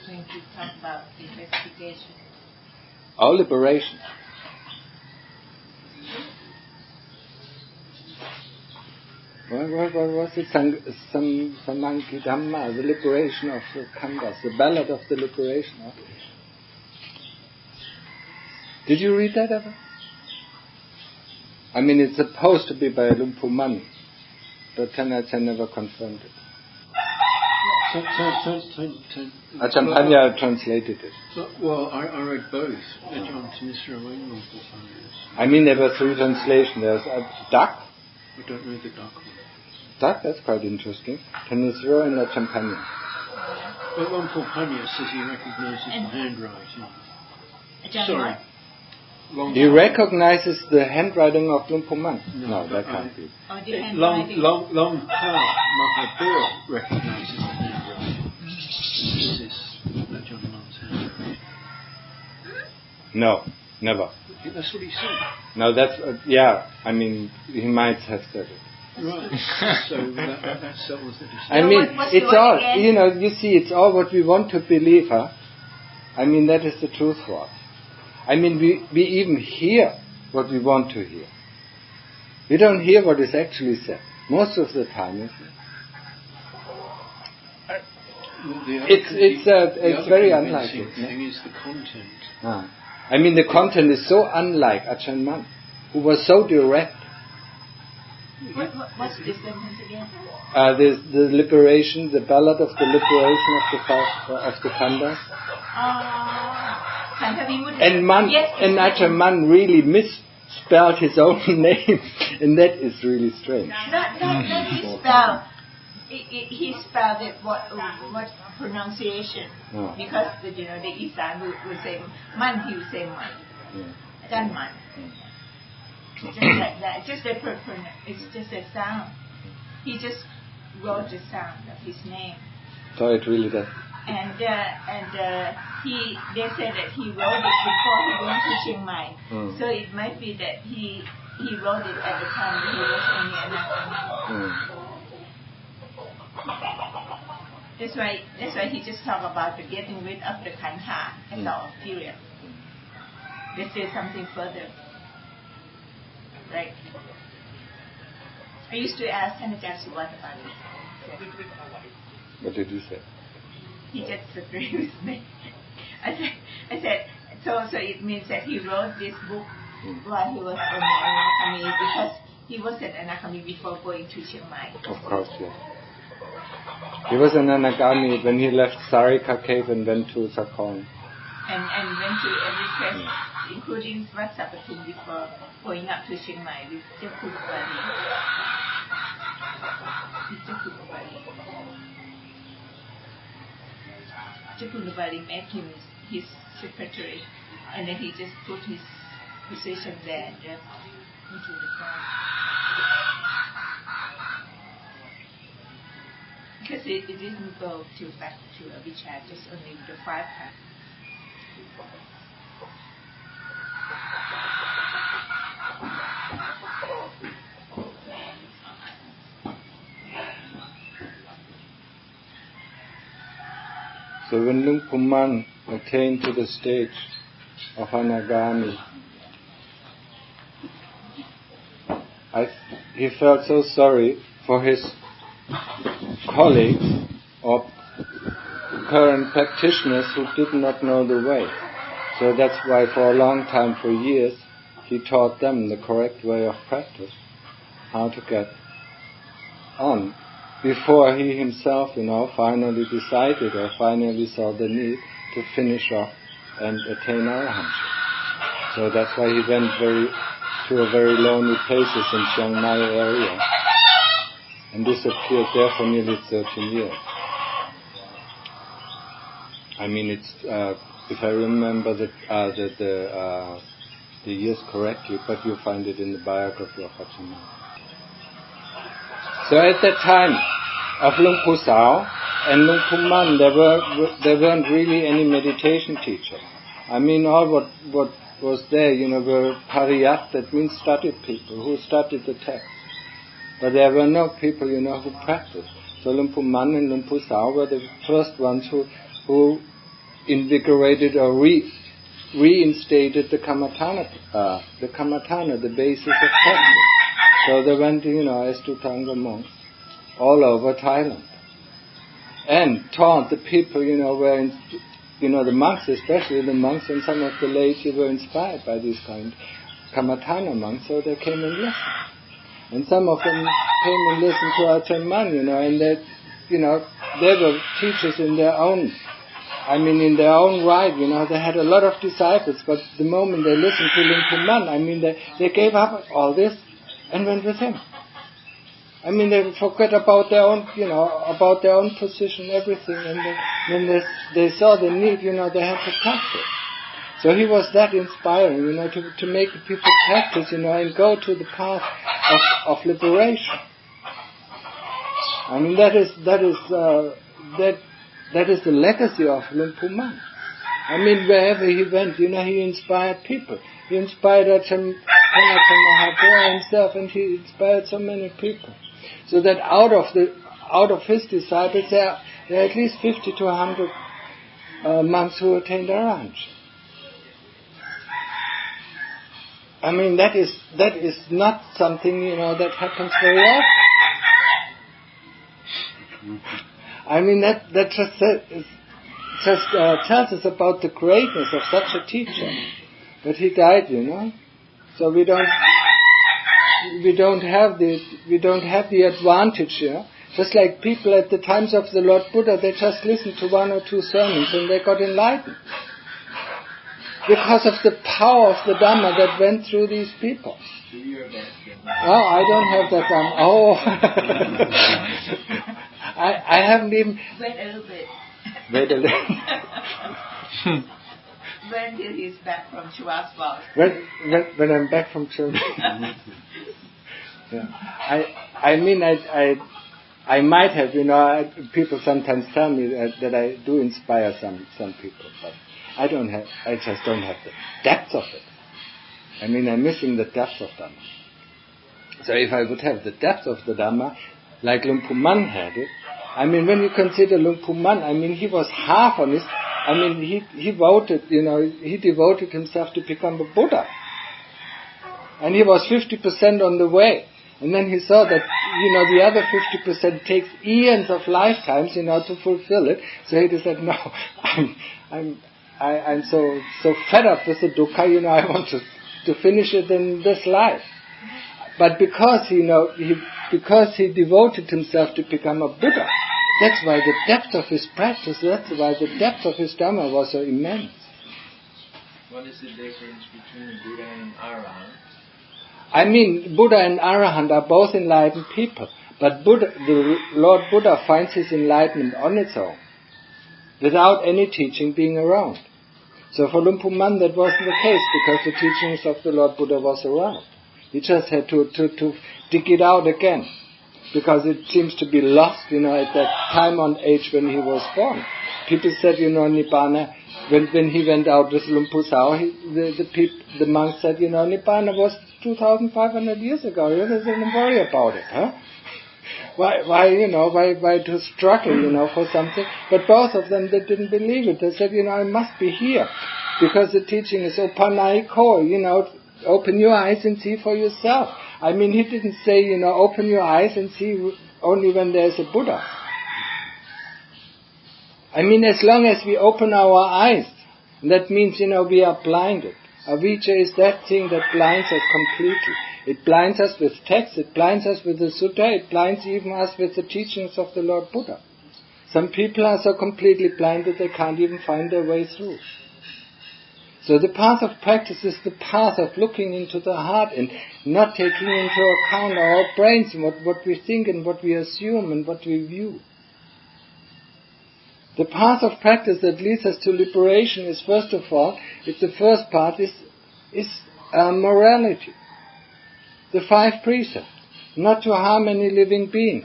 going to talk about investigation. Or liberation. What was it? Samanki Dhamma, the liberation of the khandhas, the ballad of the liberation of. Did you read that ever? I mean, it's supposed to be by Luang Pu Man, but Tanacha never confirmed it. Ajahn Panya translated it. Well, I read both. Ajahn Tanisra and Luang Pu Panya's. I mean, there were three translations. There's a duck. I don't know the duck one. Duck, that's quite interesting. Tanisra and Ajahn Panya. But Luang Pu Panya says he recognises the handwriting. Sorry. He recognizes the handwriting of Luang Pu Man. No, that can't be. Long Mahabura recognises the handwriting. This is Ajahn Mun's handwriting. No, never. That's what he said. No, that's I mean, he might have said it. Right. So that settles the decision. I mean, it's all. You see, it's all what we want to believe, huh? I mean, that is the truth for us. I mean, we even hear what we want to hear. We don't hear what is actually said most of the time, isn't it? It's very unlikely. The thing is the content. I mean, the content is so unlike Ajahn Mun, who was so direct. What's the sentence again? The liberation, the ballad of the liberation of the khandhas. And Ajahn Mun really misspelled his own name, and that is really strange. Not misspelled. He spelled it what pronunciation? Because the Isan would say Man, he would say Man. Ajahn Man. Just like that. It's just a sound. He just wrote the sound of his name. So it really does. And they said that he wrote it before he went to Chiang Mai. So it might be that he wrote it at the time that he was only an actor. That's why he just talked about the getting rid of the khandha as all period. They say something further. Right. I used to ask Ajahn Suwat about this. What did you say? He just agreed with me. I said, so it means that he wrote this book while he was on Anakami because he was at Anakami before going to Chiang Mai. Of course, yes. He was an Anagami when he left Sarika cave and went to Sakon. And went to every place, including Svatsapatum before going up to Chiang Mai with Jakubali. Jakubali made him his secretary, and then he just put his position there and into the crowd. Because it didn't go back to Avichat, just only the 5 times. So when Luang Pu Man attained to the stage of Anagami, he felt so sorry for his colleagues or current practitioners who did not know the way. So that's why for a long time, for years, he taught them the correct way of practice, how to get on, before he himself, finally decided or finally saw the need to finish off and attain arahantship. So that's why he went to a very lonely places in Chiang Mai area and disappeared there for nearly 13 years. I mean, it's if I remember the years correctly, but you find it in the biography of Ajahn Mun. So at that time of Luang Pu Sao and Luang Pu Man, there weren't really any meditation teachers. I mean, all what was there, were pariyat, that means studied people who studied the text. But there were no people, who practiced. So Luang Pu Man and Luang Pu Sao were the first ones who invigorated or reinstated the Kamatana, the basis of practice. So they went, as Tutanga monks all over Thailand and taught the people, where the monks, especially the monks and some of the laity, were inspired by these kind of Kamatana monks, so they came and listened. And some of them came and listened to Ajahn Mun, and they, they were teachers in their own right, they had a lot of disciples, but the moment they listened to Lumpur Mun, they gave up all this and went with him. They forgot about their own, about their own position, everything, and when they saw the need, they had to practice. So he was that inspiring, to make the people practice, and go to the path of liberation. That is the legacy of Lumpur Mun. Wherever he went, he inspired people. He inspired Ajahn Mahabodhi himself, and he inspired so many people. So that out of his disciples, there are at least 50 to 100 monks who attained Arahantship. That is not something, that happens very often. That just tells us about the greatness of such a teacher. But he died, so we don't have the advantage here. Just like people at the times of the Lord Buddha, they just listened to one or two sermons and they got enlightened. Because of the power of the Dhamma that went through these people. Oh, I don't have that Dhamma. Oh. I haven't even... Wait a little bit. Wait a little. When did he's back from Chivaswal? When I'm back from Chivaswal. Yeah. I might have, people sometimes tell me that I do inspire some people, but I just don't have the depth of it. I'm missing the depth of Dhamma. So if I would have the depth of the Dhamma, like Lumpur Mun had it, when you consider Lumpur Mun, he was half on his, he devoted himself to become a Buddha. And he was 50% on the way. And then he saw that, the other 50% takes eons of lifetimes, to fulfill it. So he said, no, I'm so fed up with the dukkha, I want to finish it in this life. But because he devoted himself to become a Buddha, that's why the depth of his practice, that's why the depth of his Dhamma was so immense. What is the difference between Buddha and Arahant? Buddha and Arahant are both enlightened people, but the Lord Buddha finds his enlightenment on its own, without any teaching being around. So for Lumpur Mun that wasn't the case, because the teachings of the Lord Buddha was around. He just had to dig it out again, because it seems to be lost, at that time on age when he was born. People said, Nibbana, when he went out with Lumpur Sao, the monks said, Nibbana was 2,500 years ago. Don't worry about it, huh? Why to struggle, for something? But both of them, they didn't believe it. They said, I must be here, because the teaching is opanaiko, open your eyes and see for yourself. He didn't say, open your eyes and see only when there's a Buddha. As long as we open our eyes, that means, we are blinded. Avijja is that thing that blinds us completely. It blinds us with text, it blinds us with the sutta, it blinds even us with the teachings of the Lord Buddha. Some people are so completely blinded they can't even find their way through. So the path of practice is the path of looking into the heart and not taking into account our brains and what we think and what we assume and what we view. The path of practice that leads us to liberation is, first of all, the first part is morality. The 5 precepts. Not to harm any living being.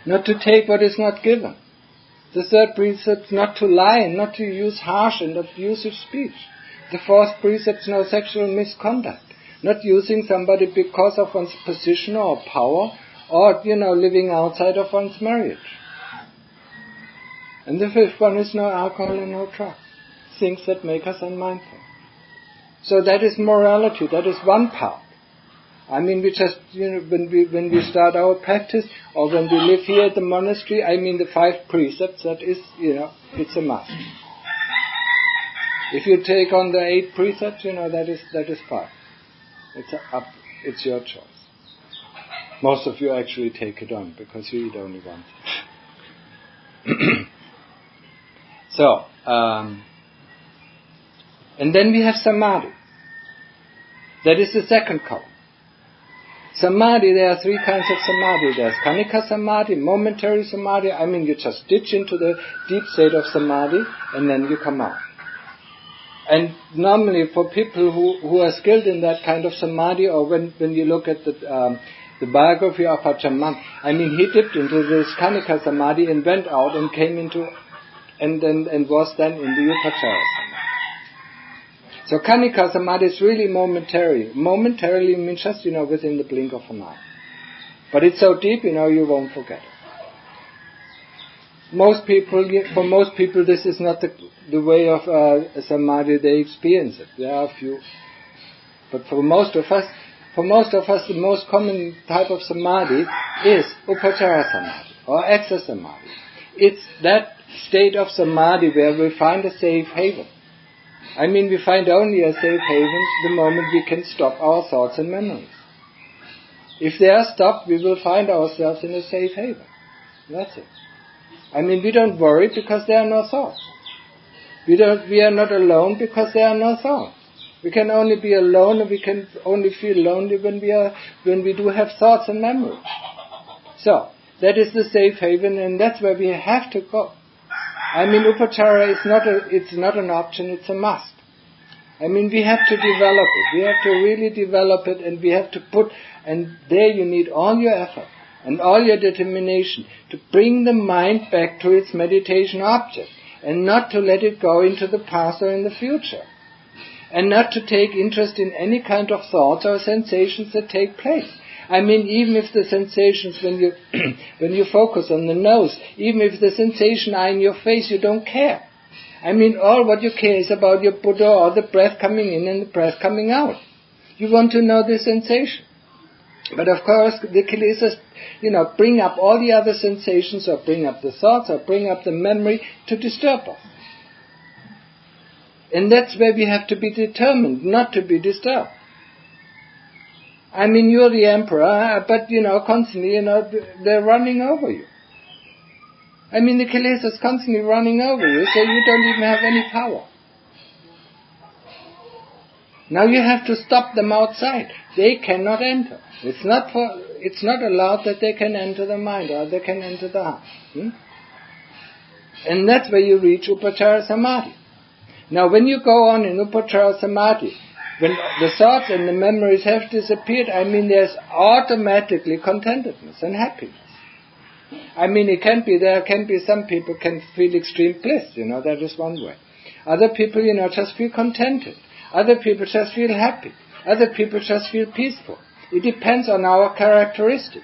Not to take what is not given. The 3rd precept, not to lie, not to use harsh and abusive speech. The 4th precept, no sexual misconduct. Not using somebody because of one's position or power, or, living outside of one's marriage. And the fifth one is no alcohol and no drugs. Things that make us unmindful. So that is morality. That is one part. I mean, we just, when we start our practice, or when we live here at the monastery, I mean the 5 precepts, that is, it's a must. If you take on the 8 precepts, that is fine. It's your choice. Most of you actually take it on, because you eat only once. So, and then we have samadhi. That is the second column. Samadhi, there are 3 kinds of samadhi. There's khanika samadhi, momentary samadhi. I mean, you just ditch into the deep state of samadhi and then you come out. And normally for people who are skilled in that kind of samadhi, or when you look at the biography of Hachaman, I mean, he dipped into this khanika samadhi and went out and came into, and was then in the upachara samadhi. So khanika samadhi is really momentary. Momentarily means just, within the blink of an eye. But it's so deep, you won't forget it. For most people, this is not the way of samadhi they experience it. There are a few. But for most of us, the most common type of samadhi is upachara samadhi, or eksa samadhi. It's that state of samadhi where we find a safe haven. I mean, we find only a safe haven the moment we can stop our thoughts and memories. If they are stopped, we will find ourselves in a safe haven. That's it. I mean, we don't worry because there are no thoughts. We are not alone because there are no thoughts. We can only be alone, and we can only feel lonely when we do have thoughts and memories. So, that is the safe haven, and that's where we have to go. I mean, upachara it's not an option, it's a must. I mean, we have to develop it. We have to really develop it, and we have to and there you need all your effort and all your determination to bring the mind back to its meditation object, and not to let it go into the past or in the future. And not to take interest in any kind of thoughts or sensations that take place. I mean, even if the sensations, when you focus on the nose, even if the sensations are in your face, you don't care. I mean, all what you care is about your Buddha, or the breath coming in and the breath coming out. You want to know the sensation. But of course, the kilesas, bring up all the other sensations, or bring up the thoughts, or bring up the memory to disturb us. And that's where we have to be determined not to be disturbed. I mean, you're the emperor, but, constantly, they're running over you. I mean, the kilesas is constantly running over you, so you don't even have any power. Now you have to stop them outside. They cannot enter. It's not allowed that they can enter the mind, or they can enter the heart. And that's where you reach upachara samadhi. Now, when you go on in upachara samadhi, when the thoughts and the memories have disappeared, I mean, there's automatically contentedness and happiness. I mean, there can be some people can feel extreme bliss, that is one way. Other people, just feel contented. Other people just feel happy. Other people just feel peaceful. It depends on our characteristic.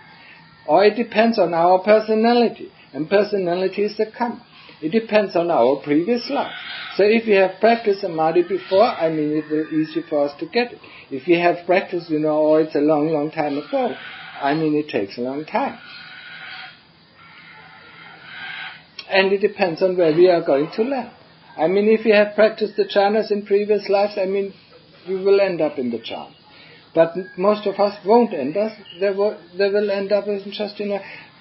Or it depends on our personality. And personality is the karma. It depends on our previous life. So if we have practiced samadhi before, I mean, it will be easy for us to get it. If we have practiced, or it's a long, long time ago, I mean, it takes a long time. And it depends on where we are going to land. I mean, if we have practiced the jhanas in previous lives, I mean, we will end up in the jhana. But most of us won't end up. They will end up just in a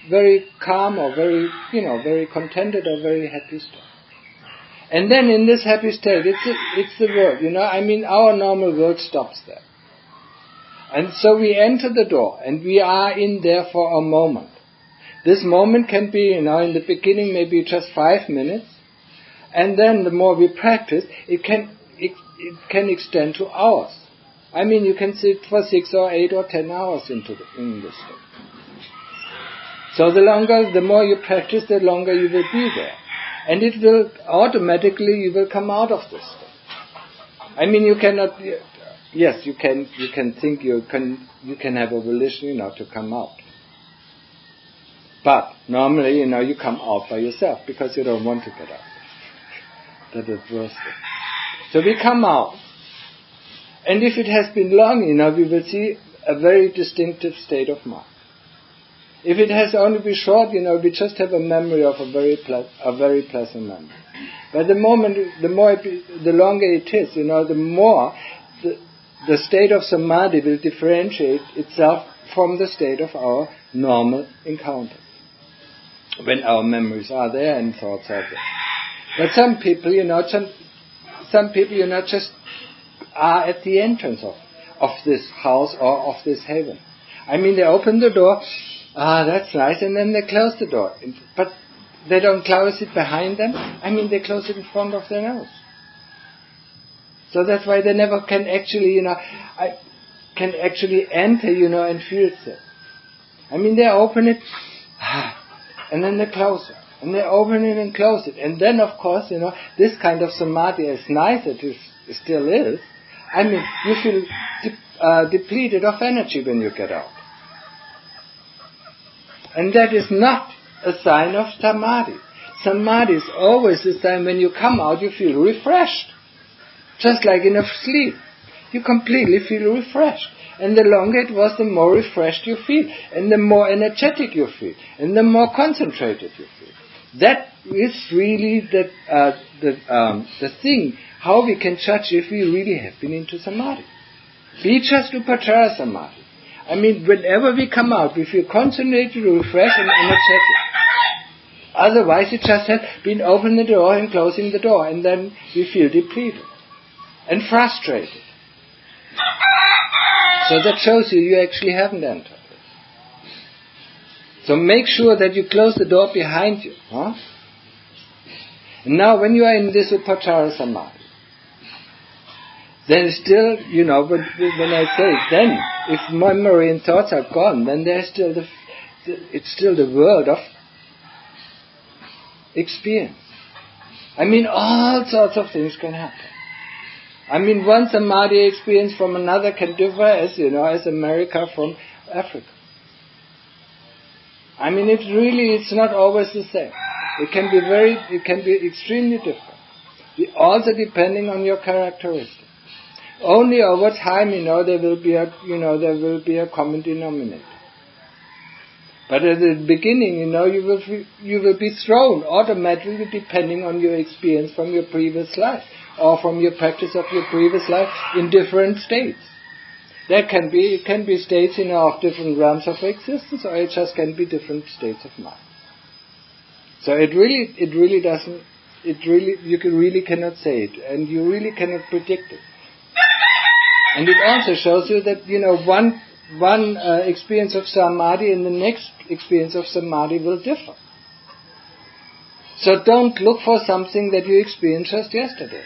very calm, or very, very contented or very happy state. And then in this happy state, it's the world, I mean, our normal world stops there. And so we enter the door, and we are in there for a moment. This moment can be, in the beginning maybe just 5 minutes, and then the more we practice, it can extend to hours. I mean, you can sit for 6 or 8 or 10 hours in this state. So the more you practice, the longer you will be there. And it will automatically, you will come out of this state. I mean, you cannot, yes, you can think you can have a volition, to come out. But normally, you come out by yourself because you don't want to get out. That is worse. So we come out. And if it has been long, we will see a very distinctive state of mind. If it has only been short, we just have a memory of a very pleasant memory. But the longer it is, the more the state of samadhi will differentiate itself from the state of our normal encounters. When our memories are there and thoughts are there. But some people, just are at the entrance of this house or of this heaven. They open the door, that's nice, and then they close the door. But they don't close it behind them. They close it in front of their nose. So that's why they never can actually, enter, and feel it. They open it, and then they close it. And they open it and close it. And then, of course, this kind of samadhi, as nice as it still is, you feel depleted of energy when you get out. And that is not a sign of samadhi. Samadhi is always the sign when you come out, you feel refreshed. Just like in a sleep. You completely feel refreshed. And the longer it was, the more refreshed you feel. And the more energetic you feel. And the more concentrated you feel. That is really the thing, how we can judge if we really have been into samadhi. Be just upachara samadhi. Whenever we come out, we feel concentrated, refreshed, and energetic. Otherwise, it just has been opening the door and closing the door, and then we feel depleted and frustrated. So that shows you actually haven't entered. So make sure that you close the door behind you. And now when you are in this upachara samadhi, then still, when I say then, if memory and thoughts are gone, then there's still it's still the world of experience. All sorts of things can happen. One samadhi experience from another can differ as America from Africa. It's not always the same. It can be extremely different. Also depending on your characteristics. Only over time, there will be a common denominator. But at the beginning, you will be thrown automatically depending on your experience from your previous life or from your practice of your previous life in different states. It can be states, of different realms of existence, or it just can be different states of mind. So you really cannot say it, and you really cannot predict it. And it also shows you that, one experience of samadhi and the next experience of samadhi will differ. So don't look for something that you experienced just yesterday.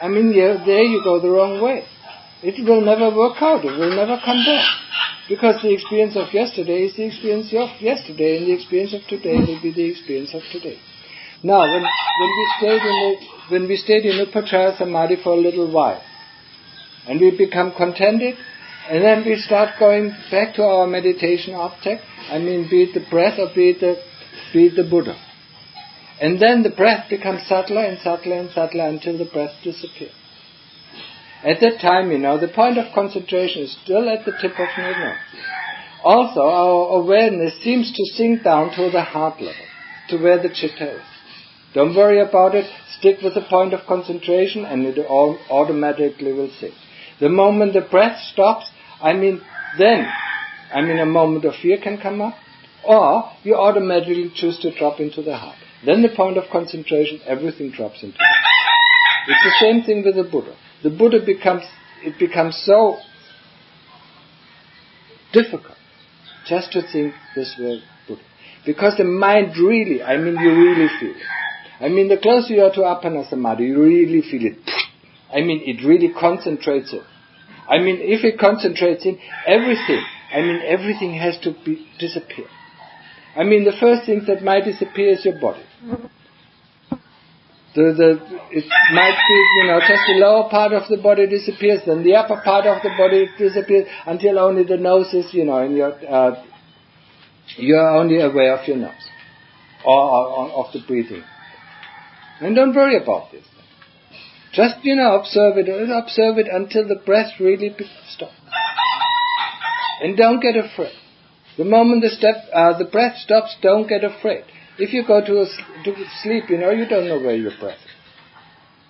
There you go the wrong way. It will never work out. It will never come back. Because the experience of yesterday is the experience of yesterday, and the experience of today will be the experience of today. Now, when we stayed in upachara samadhi for a little while, and we become contented, and then we start going back to our meditation object, be it the breath or be it the Buddha. And then the breath becomes subtler and subtler and subtler until the breath disappears. At that time, the point of concentration is still at the tip of your nose. Also, our awareness seems to sink down to the heart level, to where the chitta is. Don't worry about it. Stick with the point of concentration and it all automatically will sink. The moment the breath stops, then a moment of fear can come up, or you automatically choose to drop into the heart. Then the point of concentration, everything drops into the heart. It's the same thing with the Buddha. The Buddha becomes so difficult just to think this word Buddha. Because the mind really, you really feel it. The closer you are to Appana Samadhi, you really feel it. It really concentrates it. If it concentrates in everything, everything has to disappear. The first thing that might disappear is your body. It might be, just the lower part of the body disappears, then the upper part of the body disappears until only the nose is, in your You are only aware of your nose or of the breathing. And don't worry about this. Just, observe it until the breath really stops. And don't get afraid. The moment the breath stops, don't get afraid. If you go to sleep, you don't know where your breath is.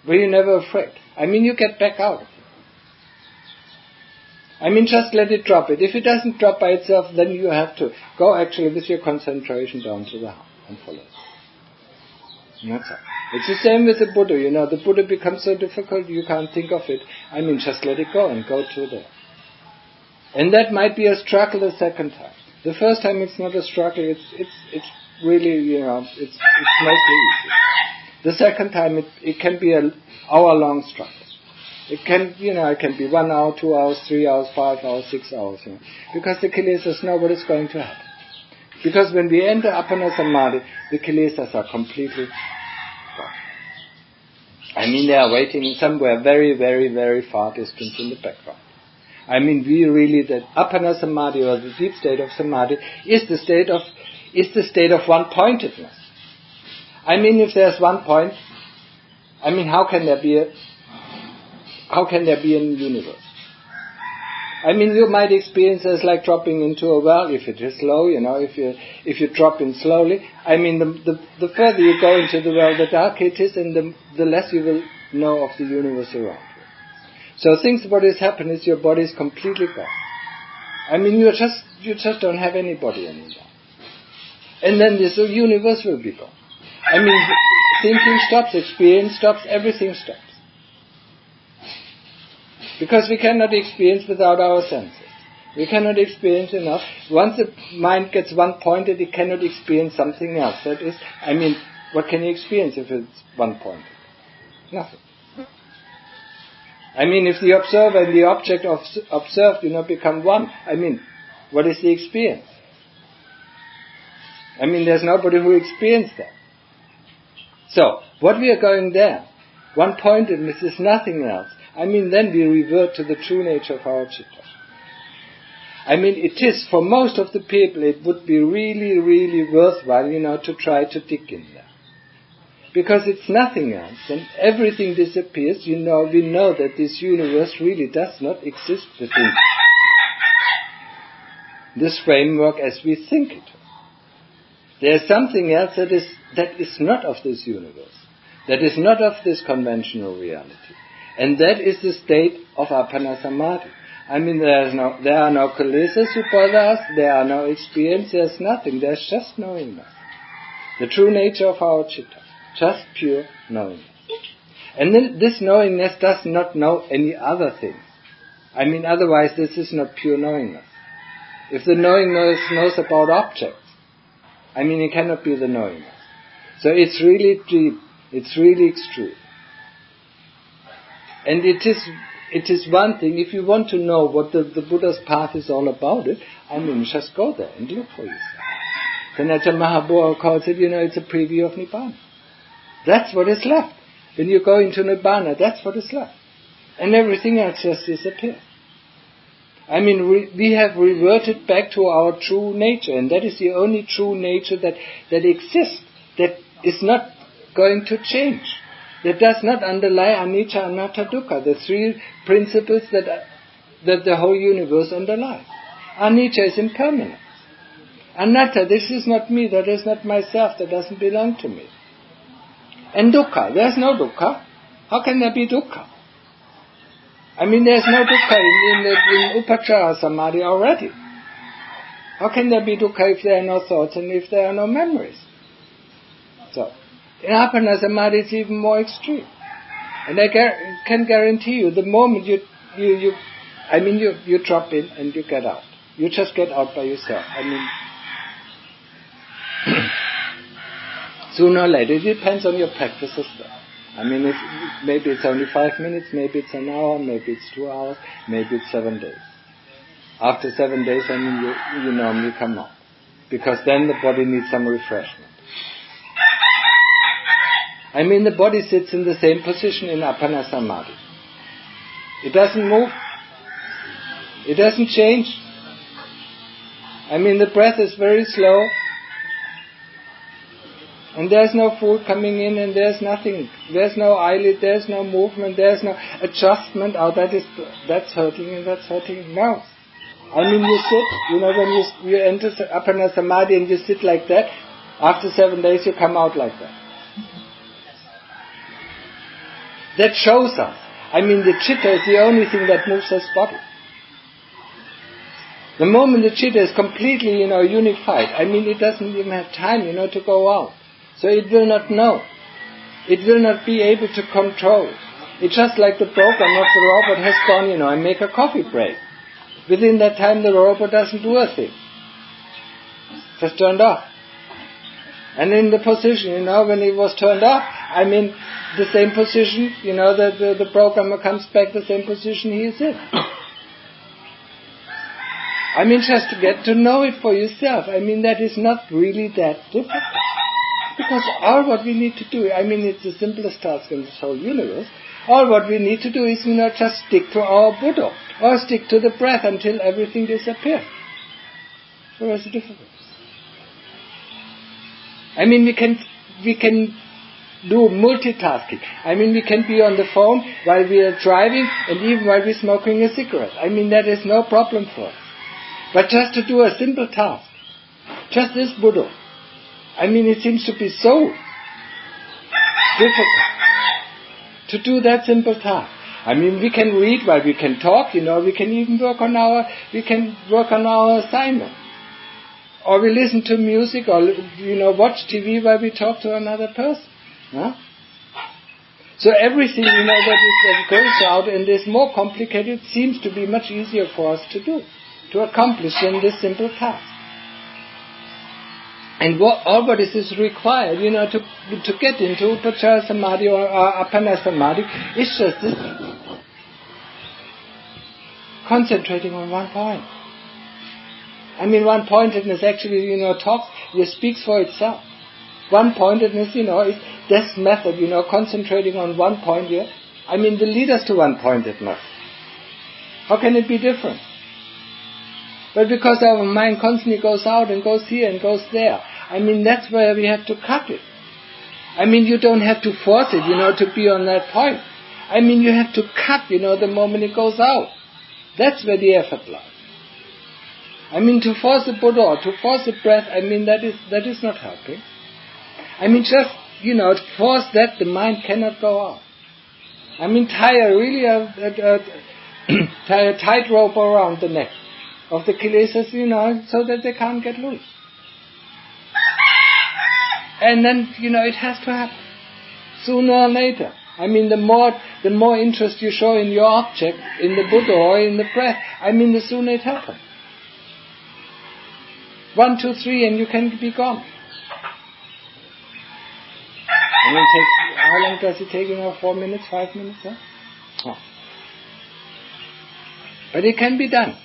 But you're never afraid. You get back out of it. Just let it drop it. If it doesn't drop by itself, then you have to go actually with your concentration down to the heart and follow it. And that's all. It's the same with the Buddha, The Buddha becomes so difficult, you can't think of it. Just let it go and go to there. And that might be a struggle the second time. The first time it's not a struggle, it's really, it's mostly easy. The second time it can be an hour-long struggle. It can be 1 hour, 2 hours, 3 hours, 5 hours, 6 hours. Because the kilesas know what is going to happen. Because when we enter Appana Samadhi, the kilesas are completely gone. They are waiting somewhere very, very, very far distance in the background. The Appana Samadhi or the deep state of Samadhi is the state of one-pointedness. If there's one point, how can there be a universe? You might experience it as like dropping into a well if it is slow, if you drop in slowly. The further you go into the well, the darker it is, and the less you will know of the universe around you. So what is happening is your body is completely gone. You just don't have any body anymore. And then this universe will be gone. Thinking stops, experience stops, everything stops. Because we cannot experience without our senses. We cannot experience enough. Once the mind gets one-pointed, it cannot experience something else. That is, what can you experience if it's one-pointed? Nothing. If the observer and the object observed, become one, what is the experience? There's nobody who experienced that. So, what we are going there, one-pointedness is nothing else. Then we revert to the true nature of our citta. It is, for most of the people, it would be really, really worthwhile, to try to dig in there. Because it's nothing else, and everything disappears, we know that this universe really does not exist within this framework as we think it. There's something else that is not of this universe, that is not of this conventional reality. And that is the state of Appana Samadhi. There are no kilesas who bother us, there are no experience, there's nothing, there's just knowingness. The true nature of our citta, just pure knowingness. And then this knowingness does not know any other thing. Otherwise this is not pure knowingness. If the knowingness knows about objects, it cannot be the knowingness. So it's really deep, it's really extreme. And it is one thing, if you want to know what the Buddha's path is all about, just go there and look for yourself. Kanachan Mahabodha calls it, it's a preview of Nibbana. That's what is left. When you go into Nibbana, that's what is left. And everything else just disappears. We have reverted back to our true nature, and that is the only true nature that exists, that is not going to change. That does not underlie anicca, anatta, dukkha, the three principles that the whole universe underlies. Anicca is impermanence. Anatta, this is not me, that is not myself, that doesn't belong to me. And dukkha, there's no dukkha. How can there be dukkha? There's no dukkha in Upachara Samadhi already. How can there be dukkha if there are no thoughts and if there are no memories? So, in Appana Samadhi it's even more extreme. And I can guarantee you, the moment you drop in and you get out. You just get out by yourself. Sooner or later, it depends on your practice as well. Maybe it's only 5 minutes, maybe it's an hour, maybe it's 2 hours, maybe it's 7 days. After 7 days, you normally come out. Because then the body needs some refreshment. The body sits in the same position in Appana Samadhi. It doesn't move. It doesn't change. I mean, the breath is very slow, and there's no food coming in, and there's nothing. There's no eyelid, there's no movement, there's no adjustment. Oh, that's hurting and that's hurting. No. I mean, you sit, when you enter Apana Samadhi and you sit like that, after 7 days you come out like that. That shows us. I mean, the chitta is the only thing that moves this body. The moment the chitta is completely, unified, I mean, it doesn't even have time, to go out. So it will not know. It will not be able to control. It's just like the program of the robot has gone, and make a coffee break. Within that time, the robot doesn't do a thing. Just turned off. And in the position, when it was turned off, I mean, the same position, the programmer comes back the same position he is in. I mean, just to get to know it for yourself. I mean, that is not really that difficult. Because all what we need to do, I mean, it's the simplest task in this whole universe. All what we need to do is, just stick to our Buddha. Or stick to the breath until everything disappears. So what's the difference? I mean, we can do multitasking. I mean, we can be on the phone while we are driving and even while we're smoking a cigarette. I mean, that is no problem for us. But just to do a simple task, just this Buddha, I mean, it seems to be so difficult to do that simple task. I mean, we can read while we can talk, we can even work on our assignment. Or we listen to music or, watch TV while we talk to another person. Huh? So everything, that goes out and is more complicated seems to be much easier for us to do, to accomplish than this simple task. And all what is required, to get into Upachara Samadhi or Apana Samadhi is just this. Concentrating on one point. I mean, one-pointedness actually, speaks for itself. One-pointedness, is this method, concentrating on one point here. I mean, will lead us to one-pointedness. How can it be different? But because our mind constantly goes out and goes here and goes there, I mean, that's where we have to cut it. I mean, you don't have to force it, to be on that point. I mean, you have to cut, the moment it goes out. That's where the effort lies. I mean, to force the Buddha or to force the breath, I mean, that is not helping. I mean, just, to force that, the mind cannot go out. I mean, tie a tightrope around the neck of the kilesas, so that they can't get loose. And then, it has to happen. Sooner or later. I mean, the more interest you show in your object, in the Buddha or in the breath, I mean, the sooner it happens. 1, 2, 3, and you can be gone. And how long does it take? 4 minutes, 5 minutes? Huh? Oh. But it can be done.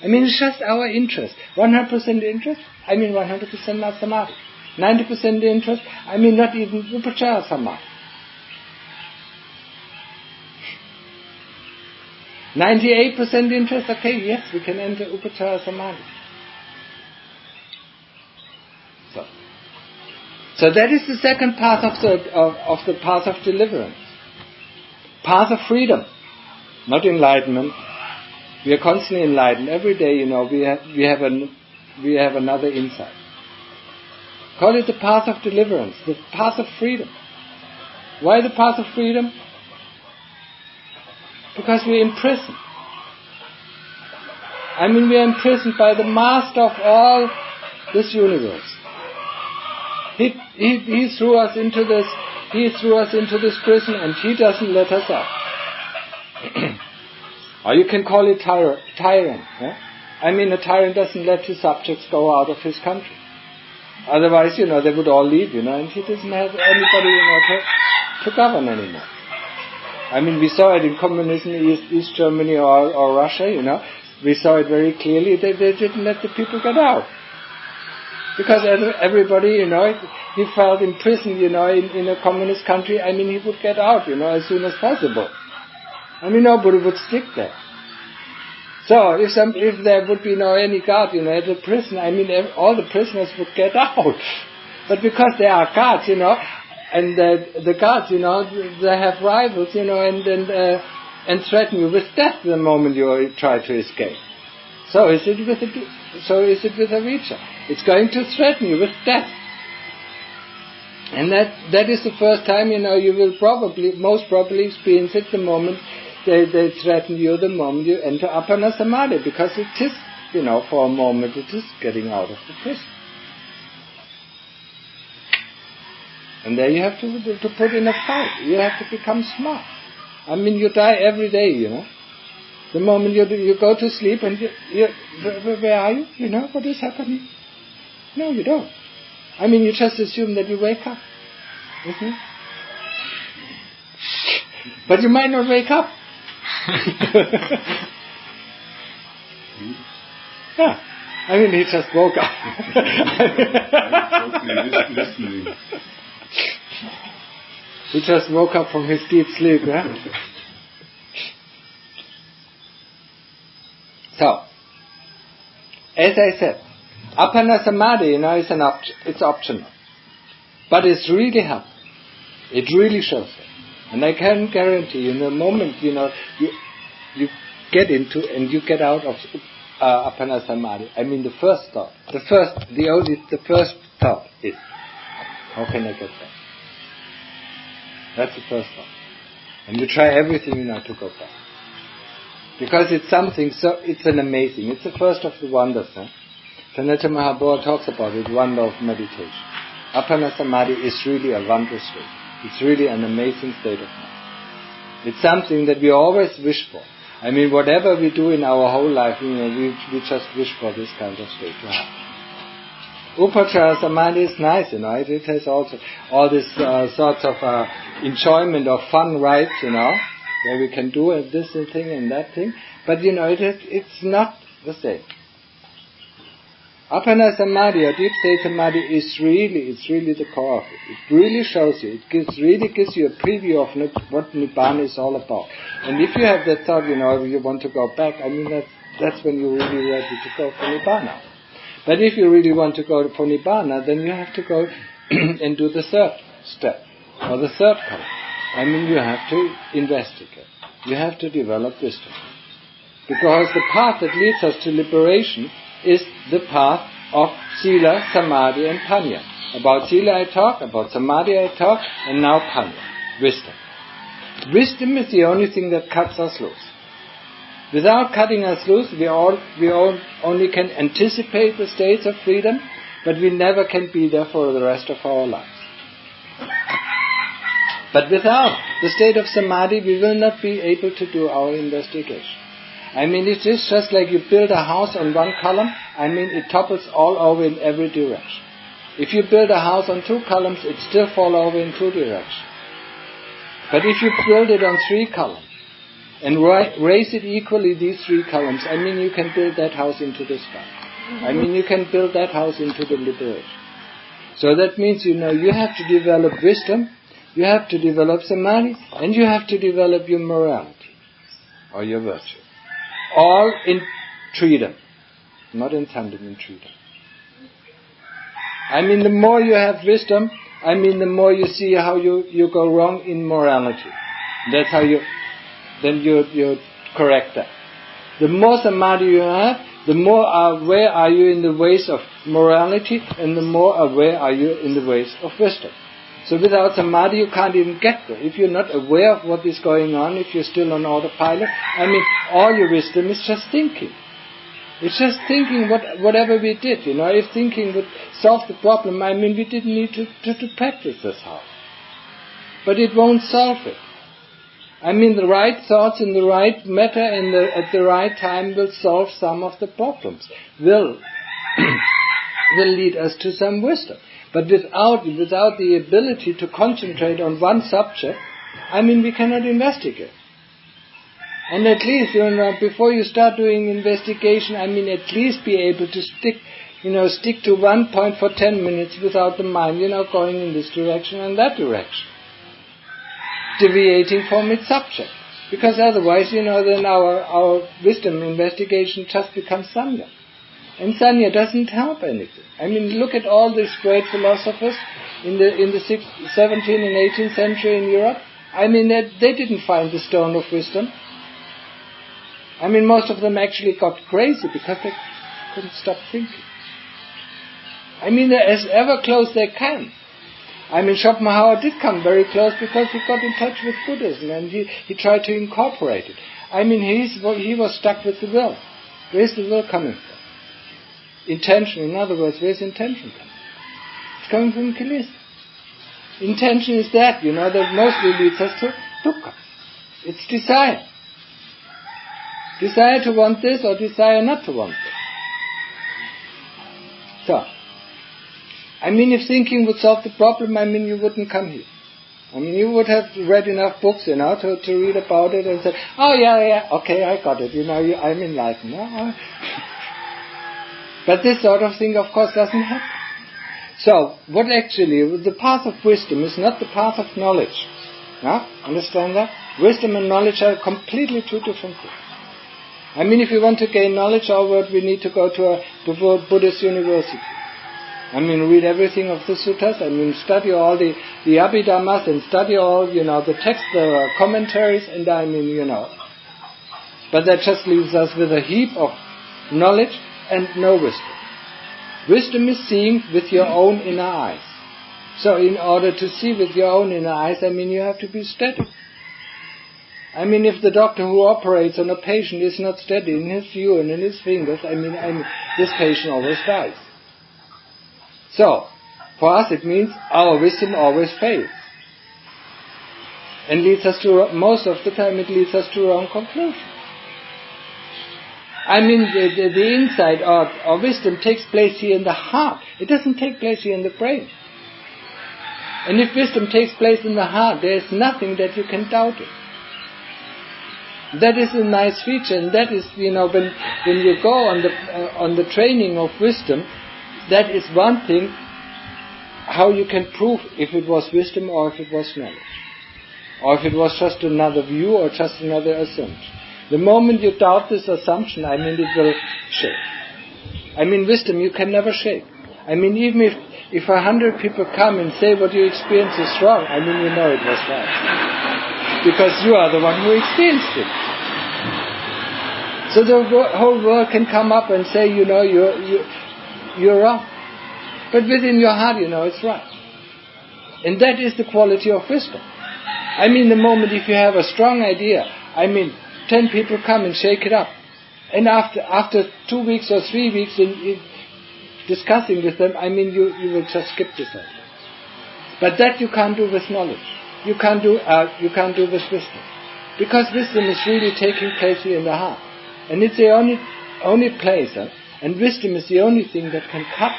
I mean, it's just our interest. 100% interest, I mean 100% not samadhi. 90% interest, I mean not even upachara samadhi. 98% interest, okay, yes, we can enter upachara samadhi. So that is the second path of the path of deliverance. Path of freedom, not enlightenment. We are constantly enlightened. Every day, we have another insight. Call it the path of deliverance, the path of freedom. Why the path of freedom? Because we're imprisoned. I mean, we are imprisoned by the master of all this universe. He threw us into this. He threw us into this prison, and he doesn't let us out. Or you can call it tyrant. Yeah? I mean, a tyrant doesn't let his subjects go out of his country. Otherwise, they would all leave, and he doesn't have anybody, to govern anymore. I mean, we saw it in communism, East Germany or Russia, We saw it very clearly. They didn't let the people get out. Because everybody, he felt imprisoned, in a communist country. I mean, he would get out, as soon as possible. I mean, nobody would stick there. So if there would be no any guard, at the prison, all the prisoners would get out. But because there are guards, and the guards, they have rivals, and threaten you with death the moment you try to escape. So is it with a Vicha. It's going to threaten you with death. And that is the first time, you will most probably experience it the moment they threaten you, the moment you enter Appana Samadhi, because it is, for a moment it is getting out of the prison. And there you have to put in a fight. You have to become smart. You die every day, The moment you go to sleep and where are you? What is happening? No, you don't. You just assume that you wake up. Mm-hmm. But you might not wake up. Yeah. He just woke up. He just woke up from his deep sleep, yeah? So, as I said, Appana Samadhi, is it's optional. But it's really helpful. It really shows it. And I can guarantee you, the moment, you get into and you get out of Appana Samadhi, the first thought, the first thought is, how can I get back? That's the first thought. And you try everything, to go back. Because it's something, it's the first of the wonders. Sanatana Mahaprabhu talks about it, wonder of meditation. Appana Samadhi is really a wondrous state. It's really an amazing state of mind. It's something that we always wish for. Whatever we do in our whole life, we just wish for this kind of state to happen. Upachara Samadhi is nice, it has also all this sorts of enjoyment of fun rides, where we can do this thing and that thing, but it's not the same. Appana Samadhi or deep state Samadhi is really the core of it. It really shows you, really gives you a preview of what Nibbana is all about. And if you have that thought, you want to go back, that's when you're really ready to go for Nibbana. But if you really want to go for Nibbana, then you have to go and do the third step, or the third column. You have to investigate. You have to develop wisdom. Because the path that leads us to liberation is the path of Sila, Samadhi and Panya. About Sila I talk, about Samadhi I talk, and now Panya, wisdom. Wisdom is the only thing that cuts us loose. Without cutting us loose, we only can anticipate the states of freedom, but we never can be there for the rest of our lives. But without the state of Samadhi, we will not be able to do our investigation. It is just like you build a house on one column, it topples all over in every direction. If you build a house on two columns, it still fall over in two directions. But if you build it on three columns, and raise it equally, these three columns, you can build that house into the sky. You can build that house into the liberation. So that means, you have to develop wisdom, you have to develop samadhi, and you have to develop your morality, or your virtue. All in freedom, not in tandem, in freedom. The more you have wisdom, the more you see how you go wrong in morality. That's how you correct that. The more samadhi you have, the more aware are you in the ways of morality, and the more aware are you in the ways of wisdom. So without samadhi you can't even get there. If you're not aware of what is going on, if you're still on autopilot, all your wisdom is just thinking. It's just thinking whatever we did, If thinking would solve the problem, we didn't need to practice this hard. But it won't solve it. The right thoughts in the right matter at the right time will solve some of the problems, will lead us to some wisdom. But without the ability to concentrate on one subject, we cannot investigate. And at least, before you start doing investigation, at least be able to stick to one point for 10 minutes without the mind, going in this direction and that direction, deviating from its subject. Because otherwise, then our wisdom investigation just becomes sanya. And sanya doesn't help anything. Look at all these great philosophers in the 17th and 18th century in Europe. They didn't find the stone of wisdom. Most of them actually got crazy because they couldn't stop thinking. They're as ever close they can. Schopenhauer did come very close because he got in touch with Buddhism and he tried to incorporate it. He was stuck with the will. Where's the will coming from? Intention, in other words, where's intention coming? It's coming from kilesa. Intention is that, that mostly leads us to dukkha. It's desire. Desire to want this or desire not to want this. So, if thinking would solve the problem, you wouldn't come here. You would have read enough books, to read about it and say, oh yeah, okay, I got it, I'm enlightened. But this sort of thing, of course, doesn't happen. So, the path of wisdom is not the path of knowledge. Understand that? Wisdom and knowledge are completely two different things. If you want to gain knowledge, we need to go to a Buddhist university. Read everything of the suttas. Study all the Abhidhammas and study all, the texts, the commentaries, and But that just leaves us with a heap of knowledge and no wisdom. Wisdom is seeing with your own inner eyes. So in order to see with your own inner eyes, you have to be steady. If the doctor who operates on a patient is not steady in his view and in his fingers, this patient always dies. So, for us it means our wisdom always fails. And most of the time it leads us to wrong conclusions. The insight or wisdom takes place here in the heart. It doesn't take place here in the brain. And if wisdom takes place in the heart, there is nothing that you can doubt it. That is a nice feature, and that is, when you go on the training of wisdom, that is one thing, how you can prove if it was wisdom or if it was knowledge. Or if it was just another view or just another assumption. The moment you doubt this assumption, it will shake. Wisdom you can never shake. Even if 100 people come and say what you experience is wrong, you know it was right. Because you are the one who experienced it. So the whole world can come up and say, you're wrong. But within your heart, it's right. And that is the quality of wisdom. The moment if you have a strong idea, 10 people come and shake it up. And after 2 weeks or 3 weeks in discussing with them, you will just skip this idea. But that you can't do with knowledge. You can't do with wisdom. Because wisdom is really taking place here in the heart. And it's the only place. And wisdom is the only thing that can cut.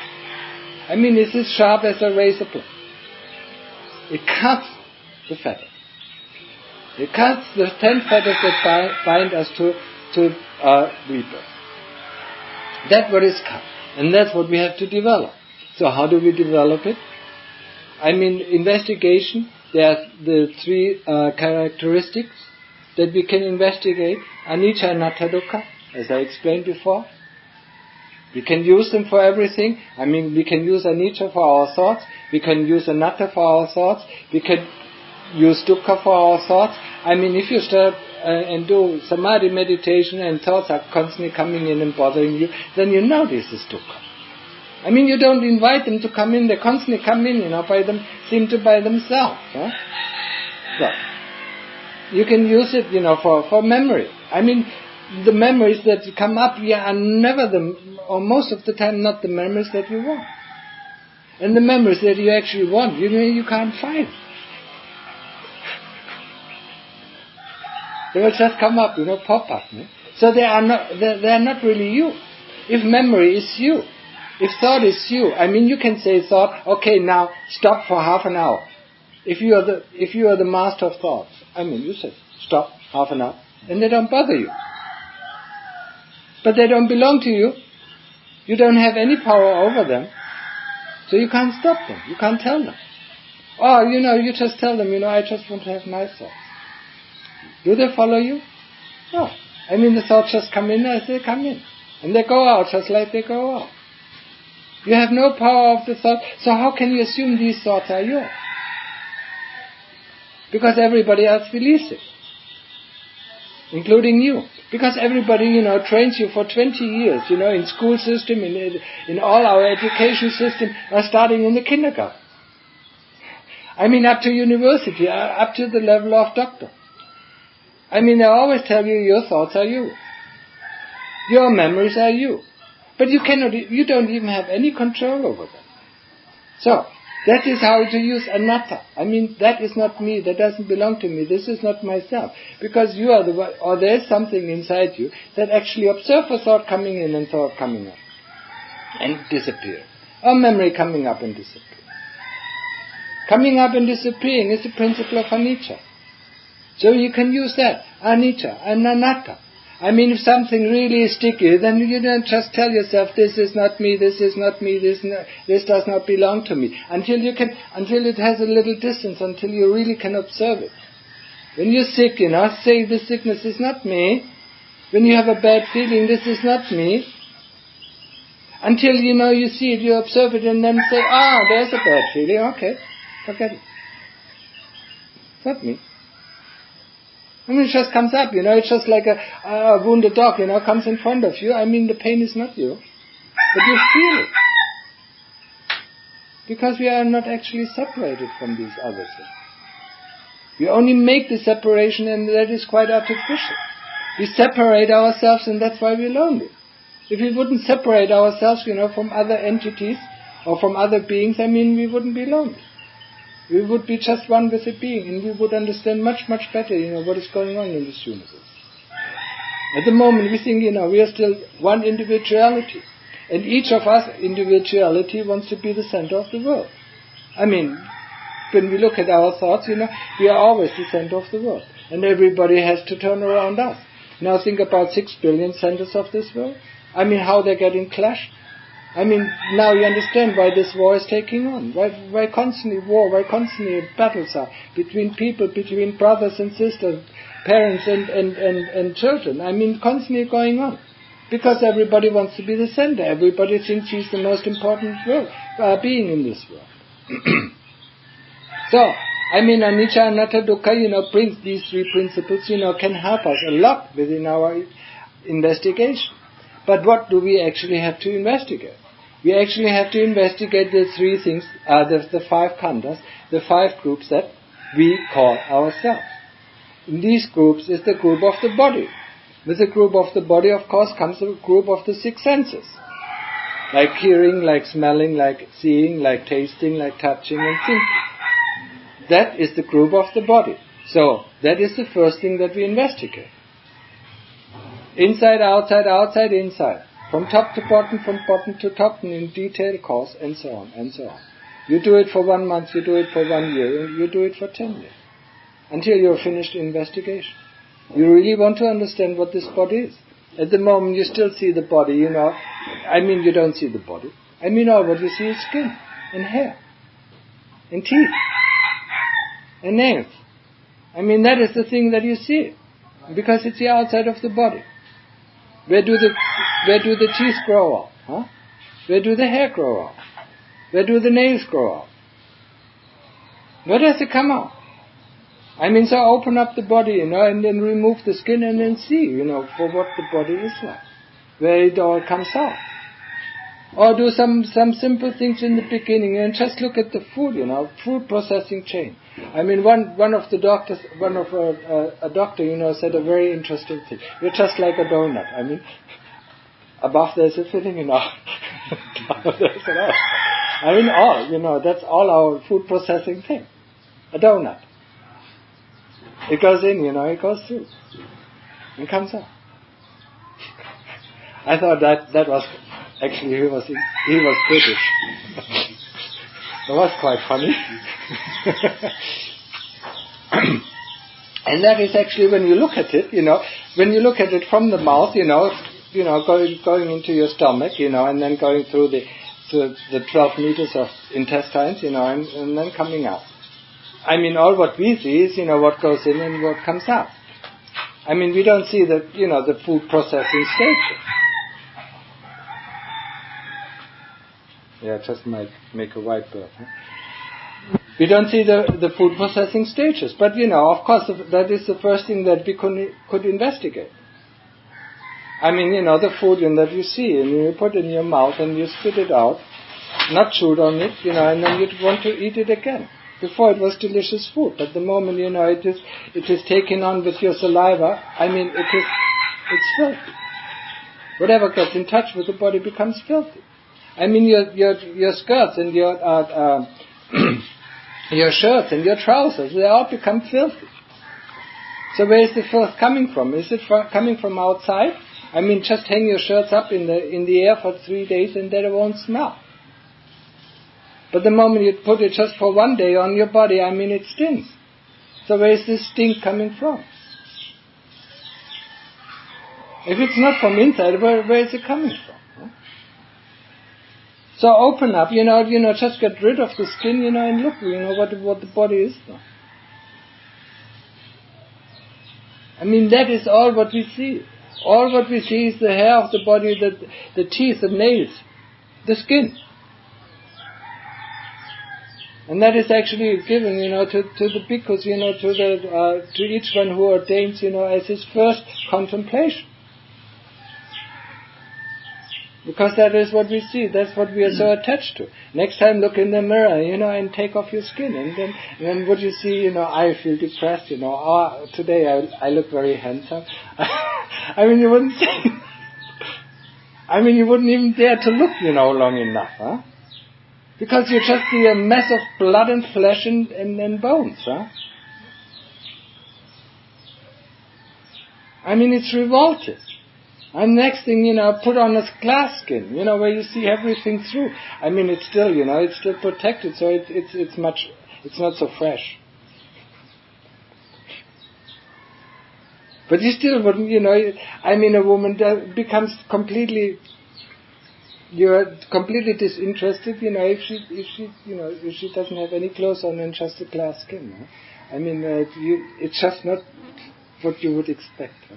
It's as sharp as a razor blade. It cuts the fetter. It cuts the 10 fetters that bind us to rebirth. That's what is cut. And that's what we have to develop. So how do we develop it? Investigation, there are the 3 characteristics that we can investigate. Anicca, anatta, dukkha, as I explained before. We can use them for everything. We can use anicca for our thoughts. We can use anatta for our thoughts. We can use dukkha for our thoughts. If you start and do samadhi meditation and thoughts are constantly coming in and bothering you, then you know this is dukkha. You don't invite them to come in, they constantly come in, by themselves. Huh? So, you can use it, for memory. The memories that come up are never or most of the time not the memories that you want. And the memories that you actually want, you can't find. They will just come up, pop up. So they are not really you. If memory is you, if thought is you, you can say thought, okay, now stop for half an hour. If you are the master of thoughts, you say stop half an hour, and they don't bother you. But they don't belong to you. You don't have any power over them, so you can't stop them. You can't tell them. Or you just tell them, I just want to have my thoughts. Do they follow you? No. I mean, the thoughts just come in as they come in. And they go out just like they go out. You have no power of the thought. So how can you assume these thoughts are yours? Because everybody else believes it. Including you. Because everybody, trains you for 20 years, in school system, in all our education system, starting in the kindergarten. I mean, up to university, up to the level of doctor. I mean, they always tell you your thoughts are you. Your memories are you. But you don't even have any control over them. So, that is how to use anatta. I mean, that is not me, that doesn't belong to me, this is not myself. Because you are the one, or there's something inside you that actually observes a thought coming in and thought coming out. And disappearing. Or memory coming up and disappearing. Coming up and disappearing is the principle of anicca. So you can use that, anicca and anatta. I mean, if something really is sticky, then you don't just tell yourself, this is not me, this is not me, this does not belong to me. Until it has a little distance, until you really can observe it. When you're sick, say this sickness is not me. When you have a bad feeling, this is not me. Until you see it, you observe it, and then say, there's a bad feeling, okay, forget it. It's not me. I mean, it just comes up, it's just like a wounded dog, comes in front of you. I mean, the pain is not you, but you feel it. Because we are not actually separated from these other things. We only make the separation, and that is quite artificial. We separate ourselves, and that's why we're lonely. If we wouldn't separate ourselves, from other entities or from other beings, I mean, we wouldn't be lonely. We would be just one with the being, and we would understand much, much better, what is going on in this universe. At the moment, we think, we are still one individuality. And each of us, individuality, wants to be the center of the world. I mean, when we look at our thoughts, we are always the center of the world. And everybody has to turn around us. Now think about 6 billion centers of this world. I mean, how they're getting clashed. I mean, now you understand why this war is taking on. Why constantly war, why constantly battles are between people, between brothers and sisters, parents and children. I mean, constantly going on. Because everybody wants to be the center. Everybody thinks he's the most important being in this world. So, I mean, anicca, anatta, dukkha, brings these 3 principles, can help us a lot within our investigation. But what do we actually have to investigate? We actually have to investigate the 3 things, the 5 khandhas, the 5 groups that we call ourselves. In these groups is the group of the body. With the group of the body, of course, comes the group of the 6 senses. Like hearing, like smelling, like seeing, like tasting, like touching and thinking. That is the group of the body. So, that is the first thing that we investigate. Inside, outside, outside, inside. From top to bottom, from bottom to top, and in detail, cause, and so on, and so on. You do it for 1 month, you do it for 1 year, and you do it for 10 years. Until you're finished investigation. You really want to understand what this body is. At the moment, you still see the body, I mean, you don't see the body. I mean, all what you see is skin, and hair, and teeth, and nails. I mean, that is the thing that you see. Because it's the outside of the body. Where do the teeth grow out? Huh? Where do the hair grow out? Where do the nails grow out? Where does it come out? I mean, so open up the body, and then remove the skin and then see, for what the body is like. Where it all comes out. Or do some simple things in the beginning and just look at the food, food processing chain. I mean, one of the doctors, a doctor, said a very interesting thing. You're just like a donut. I mean, above there's a filling, down there's an all. I mean, all, that's all our food processing thing. A donut. It goes in, it goes through. And comes out. I thought that was, actually, he was British. It was quite funny. And that is actually, when you look at it, when you look at it from the mouth, going into your stomach, and then going through the 12 meters of intestines, and then coming out. I mean, all what we see is, what goes in and what comes out. I mean, we don't see the food processing stages. Yeah, just might make a white bird. Huh? We don't see the food processing stages. But, of course, that is the first thing that we could investigate. I mean, the food that you see, and you put it in your mouth and you spit it out, not chewed on it, and then you want to eat it again. Before it was delicious food, but the moment, it is taken on with your saliva, I mean, it's filthy. Whatever gets in touch with the body becomes filthy. I mean, your skirts and your your shirts and your trousers, they all become filthy. So where is the filth coming from? Is it coming from outside? I mean, just hang your shirts up in the air for 3 days and then it won't smell. But the moment you put it just for 1 day on your body, I mean, it stinks. So where is this stink coming from? If it's not from inside, where is it coming from? Huh? So open up, just get rid of the skin, and look, what the body is now. I mean, that is all what we see. All what we see is the hair of the body, the teeth, the nails, the skin. And that is actually given, to the bhikkhus, to each one who ordains, as his first contemplation. Because that is what we see, that's what we are so attached to. Next time look in the mirror, and take off your skin. And then what you see, I feel depressed, oh, today I look very handsome. I mean, you wouldn't say, you wouldn't even dare to look, long enough, huh? Because you just see a mess of blood and flesh and bones, huh? I mean, it's revolting. And next thing, put on a glass skin, where you see everything through. I mean, it's still, it's still protected, so it's not so fresh. But you still wouldn't, a woman becomes completely, you're completely disinterested, if she doesn't have any clothes on and just a glass skin. Huh? I mean, it's just not what you would expect. Huh?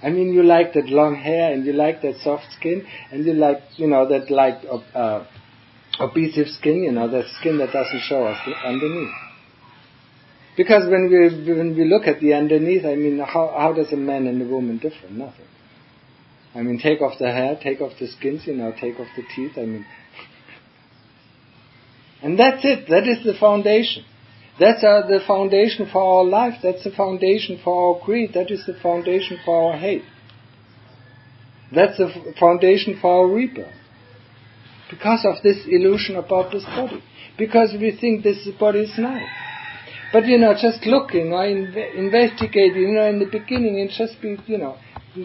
I mean, you like that long hair, and you like that soft skin, and you like, that light obese skin, that skin that doesn't show us underneath. Because when we look at the underneath, I mean, how does a man and a woman differ? Nothing. I mean, take off the hair, take off the skins, take off the teeth, I mean. And that's it. That is the foundation. That's the foundation for our life. That's the foundation for our greed. That is the foundation for our hate. That's the foundation for our rebirth. Because of this illusion about this body. Because we think this body is nice. But, just looking, investigating, in the beginning, and just be,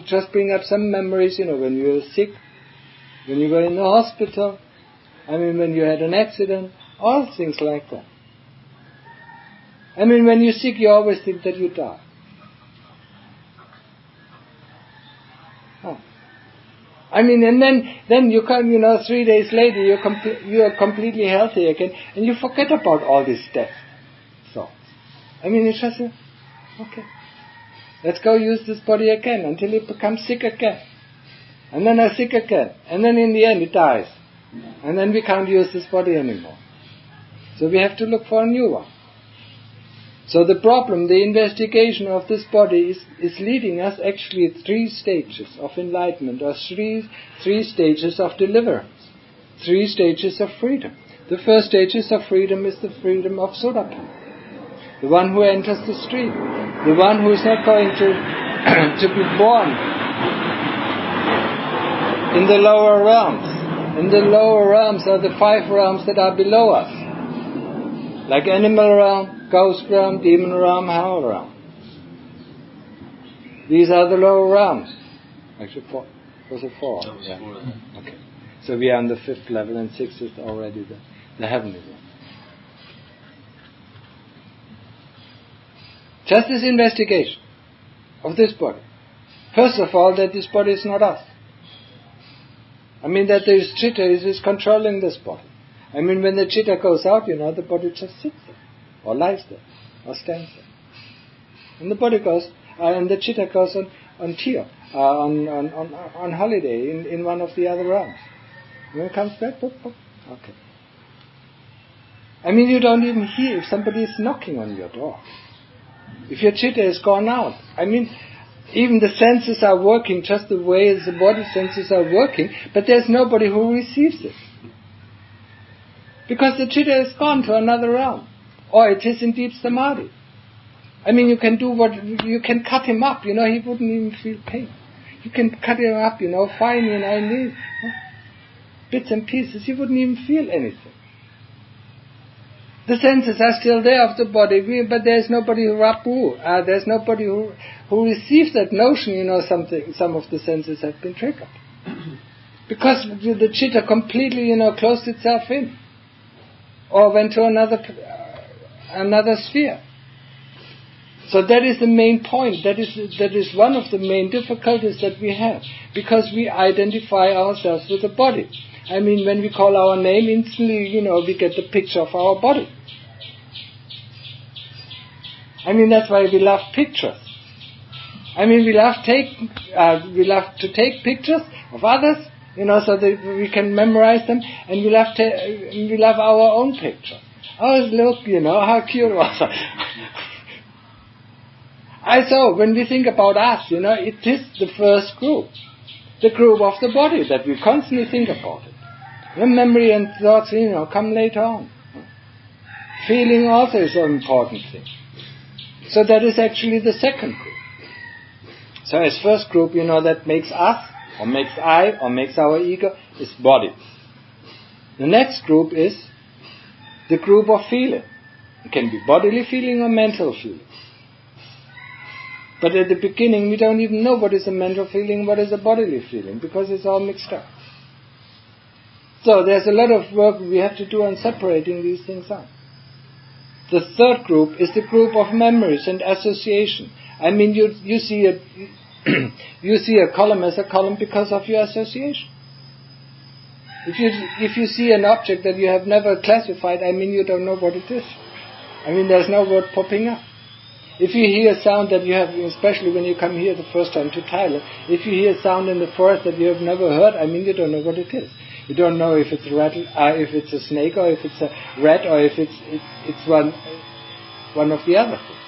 just bring up some memories, when you were sick, when you were in the hospital, I mean, when you had an accident, all things like that. I mean, when you're sick, you always think that you die. Oh. I mean, and then you come, 3 days later, you are completely healthy again, and you forget about all this death thoughts. I mean, it's just, okay, let's go use this body again until it becomes sick again. And then I'm sick again. And then in the end, it dies. And then we can't use this body anymore. So we have to look for a new one. So the problem, the investigation of this body is leading us actually 3 stages of enlightenment, or three stages of deliverance, 3 stages of freedom. The first stage of freedom is the freedom of Sotapanna, the one who enters the street, the one who is not going to be born in the lower realms. In the lower realms are the 5 realms that are below us, like animal realm, ghost realm, demon realm, hell realm. These are the lower realms. Actually, 4. Was it 4? That was 4. Okay. So we are on the 5th level, and 6th is already the heavenly realm. Just this investigation of this body. First of all, that this body is not us. I mean, that this chitta is controlling this body. I mean, when the chitta goes out, the body just sits there, or lies there, or stands there. And the body goes, and the chitta goes on tour, on holiday in one of the other realms. When it comes back, boop, boop, okay. I mean, you don't even hear if somebody is knocking on your door. If your chitta has gone out, I mean, even the senses are working just the way the body senses are working, but there's nobody who receives it. Because the chitta has gone to another realm. Or it is in deep samadhi. I mean, you can can cut him up, he wouldn't even feel pain. You can cut him up, fine, in these bits and pieces, he wouldn't even feel anything. The senses are still there of the body, but there's nobody who rapu. There's nobody who receives that notion, some of the senses have been triggered. Because the chitta completely, closed itself in. Or went to another sphere. So that is the main point. That is one of the main difficulties that we have. Because we identify ourselves with the body. I mean, when we call our name, instantly, we get the picture of our body. I mean, that's why we love pictures. I mean, we love to take pictures of others, so that we can memorize them, and we love our own picture. Oh, look, how cute it was. So when we think about us, it is the first group. The group of the body, that we constantly think about it. The memory and thoughts, come later on. Feeling also is an important thing. So that is actually the second group. So as first group, that makes us, or makes I, or makes our ego, is body. The next group is the group of feeling. It can be bodily feeling or mental feeling. But at the beginning, we don't even know what is a mental feeling, what is a bodily feeling, because it's all mixed up. So there's a lot of work we have to do on separating these things out. The third group is the group of memories and association. I mean, you see a column as a column because of your association. If you see an object that you have never classified, I mean, you don't know what it is. I mean, there's no word popping up. If you hear a sound that you have, especially when you come here the first time to Thailand, if you hear a sound in the forest that you have never heard, I mean, you don't know what it is. You don't know if it's a rattle, if it's a snake, or if it's a rat, or if it's one of the other things.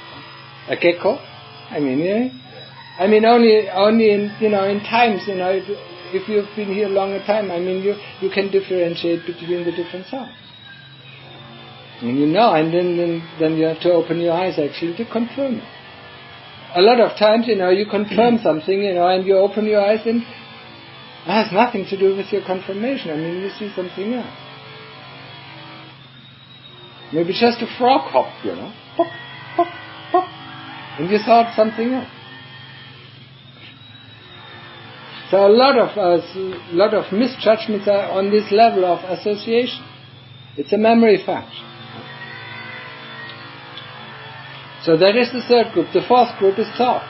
A gecko. I mean, only in times, if you've been here a longer time, I mean, you can differentiate between the different sounds. And then you have to open your eyes actually to confirm it. A lot of times, you confirm something, and you open your eyes and it has nothing to do with your confirmation. I mean, you see something else. Maybe just a frog hop, pop, pop, pop, and you thought something else. So a lot of misjudgments are on this level of association. It's a memory function. So that is the third group. The fourth group is thought.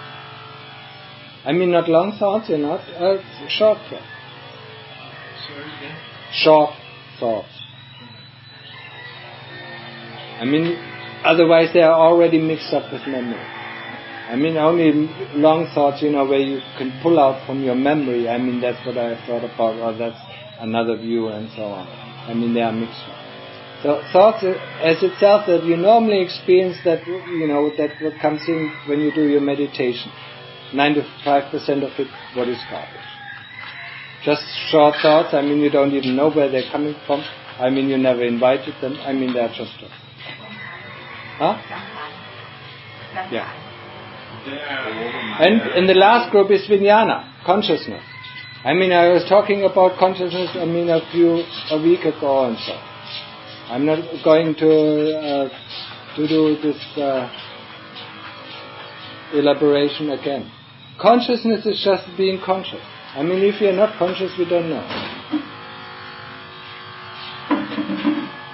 I mean, not long thoughts, short thoughts. Short thoughts. I mean, otherwise they are already mixed up with memory. I mean, only long thoughts, where you can pull out from your memory. I mean, that's what I thought about, or that's another view, and so on. I mean, they are mixed up. So thoughts as itself that you normally experience, that that what comes in when you do your meditation, 95% of it, what is garbage. Just short thoughts. I mean, you don't even know where they're coming from. I mean, you never invited them. I mean, they're just thoughts. Huh? Yeah. And the last group is vijnana, consciousness. I mean, I was talking about consciousness, a week ago and so. I'm not going to do this elaboration again. Consciousness is just being conscious. I mean, if you're not conscious, we don't know.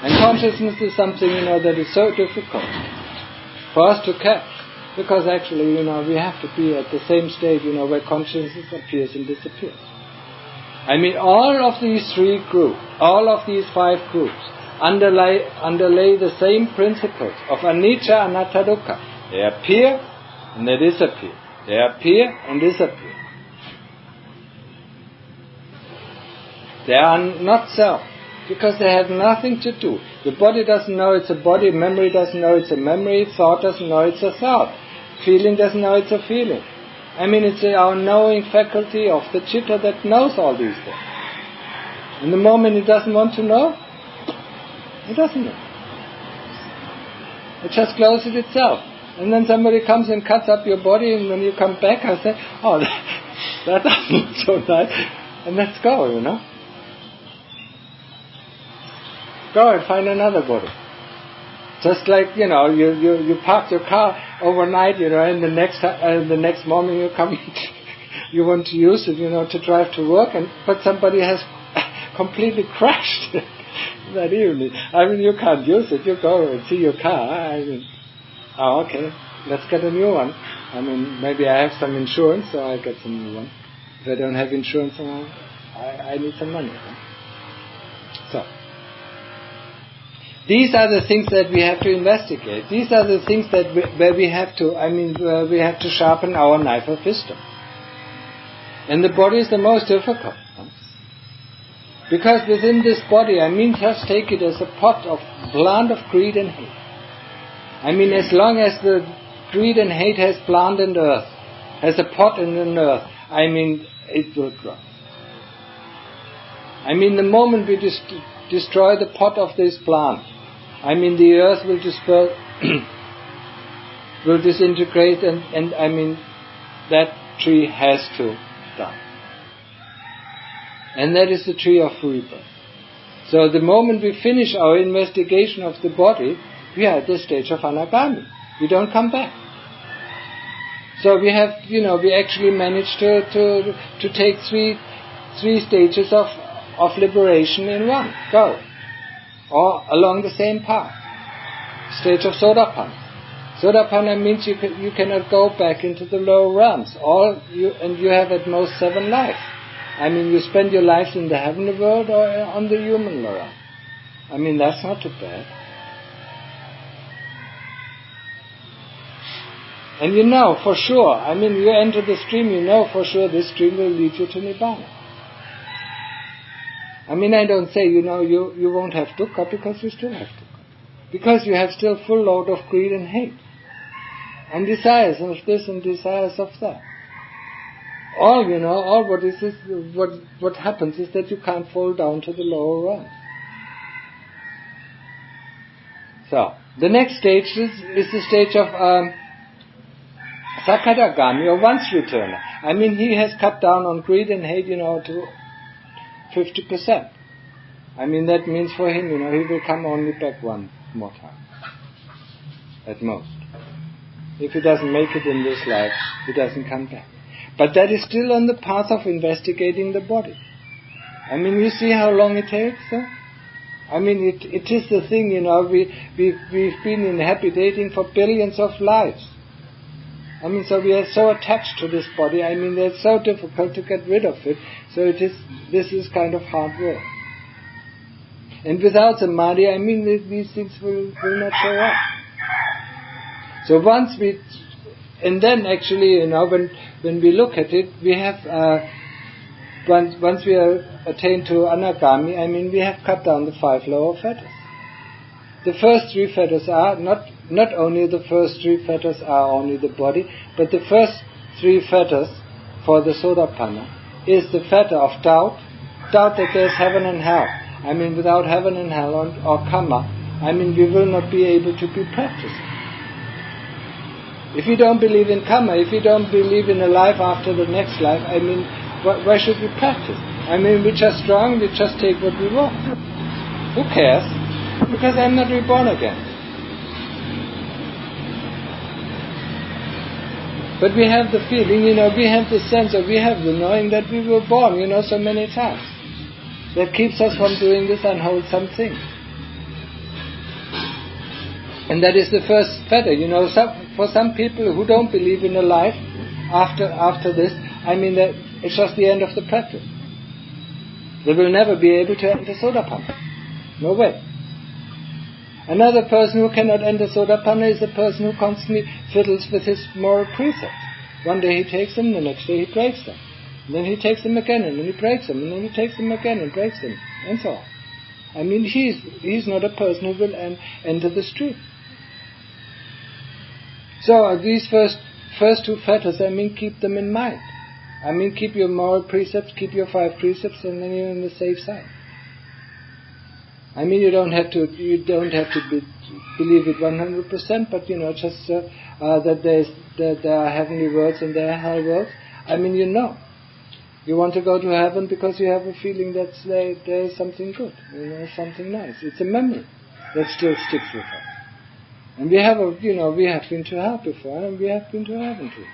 And consciousness is something, that is so difficult for us to catch. Because actually, we have to be at the same state, where consciousness appears and disappears. I mean, all of these three groups, all of these five groups, underlay the same principles of anicca, anatta, dukkha. They appear and they disappear. They appear and disappear. They are not self, because they have nothing to do. The body doesn't know it's a body, memory doesn't know it's a memory, thought doesn't know it's a thought, feeling doesn't know it's a feeling. I mean, it's our knowing faculty of the chitta that knows all these things. And the moment it doesn't want to know, it doesn't know. It just closes itself. And then somebody comes and cuts up your body, and when you come back, I say, oh, that doesn't look so nice. And let's go, you know. Go and find another body. Just like, you know, you park your car overnight, you know, and the next morning you come, you want to use it, you know, to drive to work, but somebody has completely crashed that evening. I mean, you can't use it. You go and see your car. I mean, oh, okay, let's get a new one. I mean, maybe I have some insurance, so I'll get some new one. If I don't have insurance, I need some money. Right? So, these are the things that we have to investigate. These are the things where we have to sharpen our knife of wisdom. And the body is the most difficult. Because within this body, I mean, just take it as a pot of plant of greed and hate. I mean, as long as the greed and hate has plant and earth, has a pot and an earth, I mean, it will grow. I mean, the moment we destroy the pot of this plant, I mean, the earth will will disintegrate, and I mean, that tree has to die. And that is the tree of rebirth. So the moment we finish our investigation of the body, we are at the stage of anagami. We don't come back. So we have, you know, we actually managed to take three stages of liberation in one go, or along the same path. Stage of Sotapanna. Sotapanna means you cannot go back into the lower realms. And you have at most 7 lives. I mean, you spend your lives in the heavenly world or on the human realm. I mean, that's not too bad. And you know for sure, I mean, you enter the stream, you know for sure this stream will lead you to Nibbana. I mean, I don't say, you know, you won't have dukkha, because you still have dukkha. Because you have still full load of greed and hate. And desires of this and desires of that. All what happens is that you can't fall down to the lower realm. So, the next stage is the stage of Sakadagami, or once returner. I mean, he has cut down on greed and hate, you know, to 50%. I mean, that means for him, you know, he will come only back one more time. At most. If he doesn't make it in this life, he doesn't come back. But that is still on the path of investigating the body. I mean, you see how long it takes, huh? I mean, it is the thing, you know, we've been in happy dating for billions of lives. I mean, so we are so attached to this body, I mean, it's so difficult to get rid of it, so this is kind of hard work. And without samadhi, I mean, these things will not show up. So and then actually, you know, when we look at it, we have, once we are attained to anagami, I mean, we have cut down the 5 lower fetters. The first 3 fetters are, not only the first 3 fetters are only the body, but the first 3 fetters for the Sotapanna is the fetter of doubt that there's heaven and hell. I mean, without heaven and hell or karma, I mean, we will not be able to be practicing. If you don't believe in karma, if you don't believe in a life after the next life, I mean, why should we practice? I mean, we're just strong, we just take what we want. Who cares? Because I'm not reborn again. But we have the feeling, you know, we have the sense, or we have the knowing that we were born, you know, so many times. That keeps us from doing this unwholesome thing. And that is the first fetter, you know. For some people who don't believe in a life after this, I mean, that it's just the end of the practice. They will never be able to enter Sotapanna. No way. Another person who cannot enter Sotapanna is a person who constantly fiddles with his moral precepts. One day he takes them, the next day he breaks them. And then he takes them again, and then he breaks them, and then he takes them again and breaks them, and so on. I mean, he's not a person who will enter the stream. So these first two fetters, I mean, keep them in mind. I mean, keep your moral precepts, keep your 5 precepts, and then you're on the safe side. I mean, you don't have to believe it 100%, but just that there are heavenly worlds and there are hell worlds. I mean, you want to go to heaven because you have a feeling that there is something good, something nice. It's a memory that still sticks with us. And we have been to hell before, and we have been to heaven before.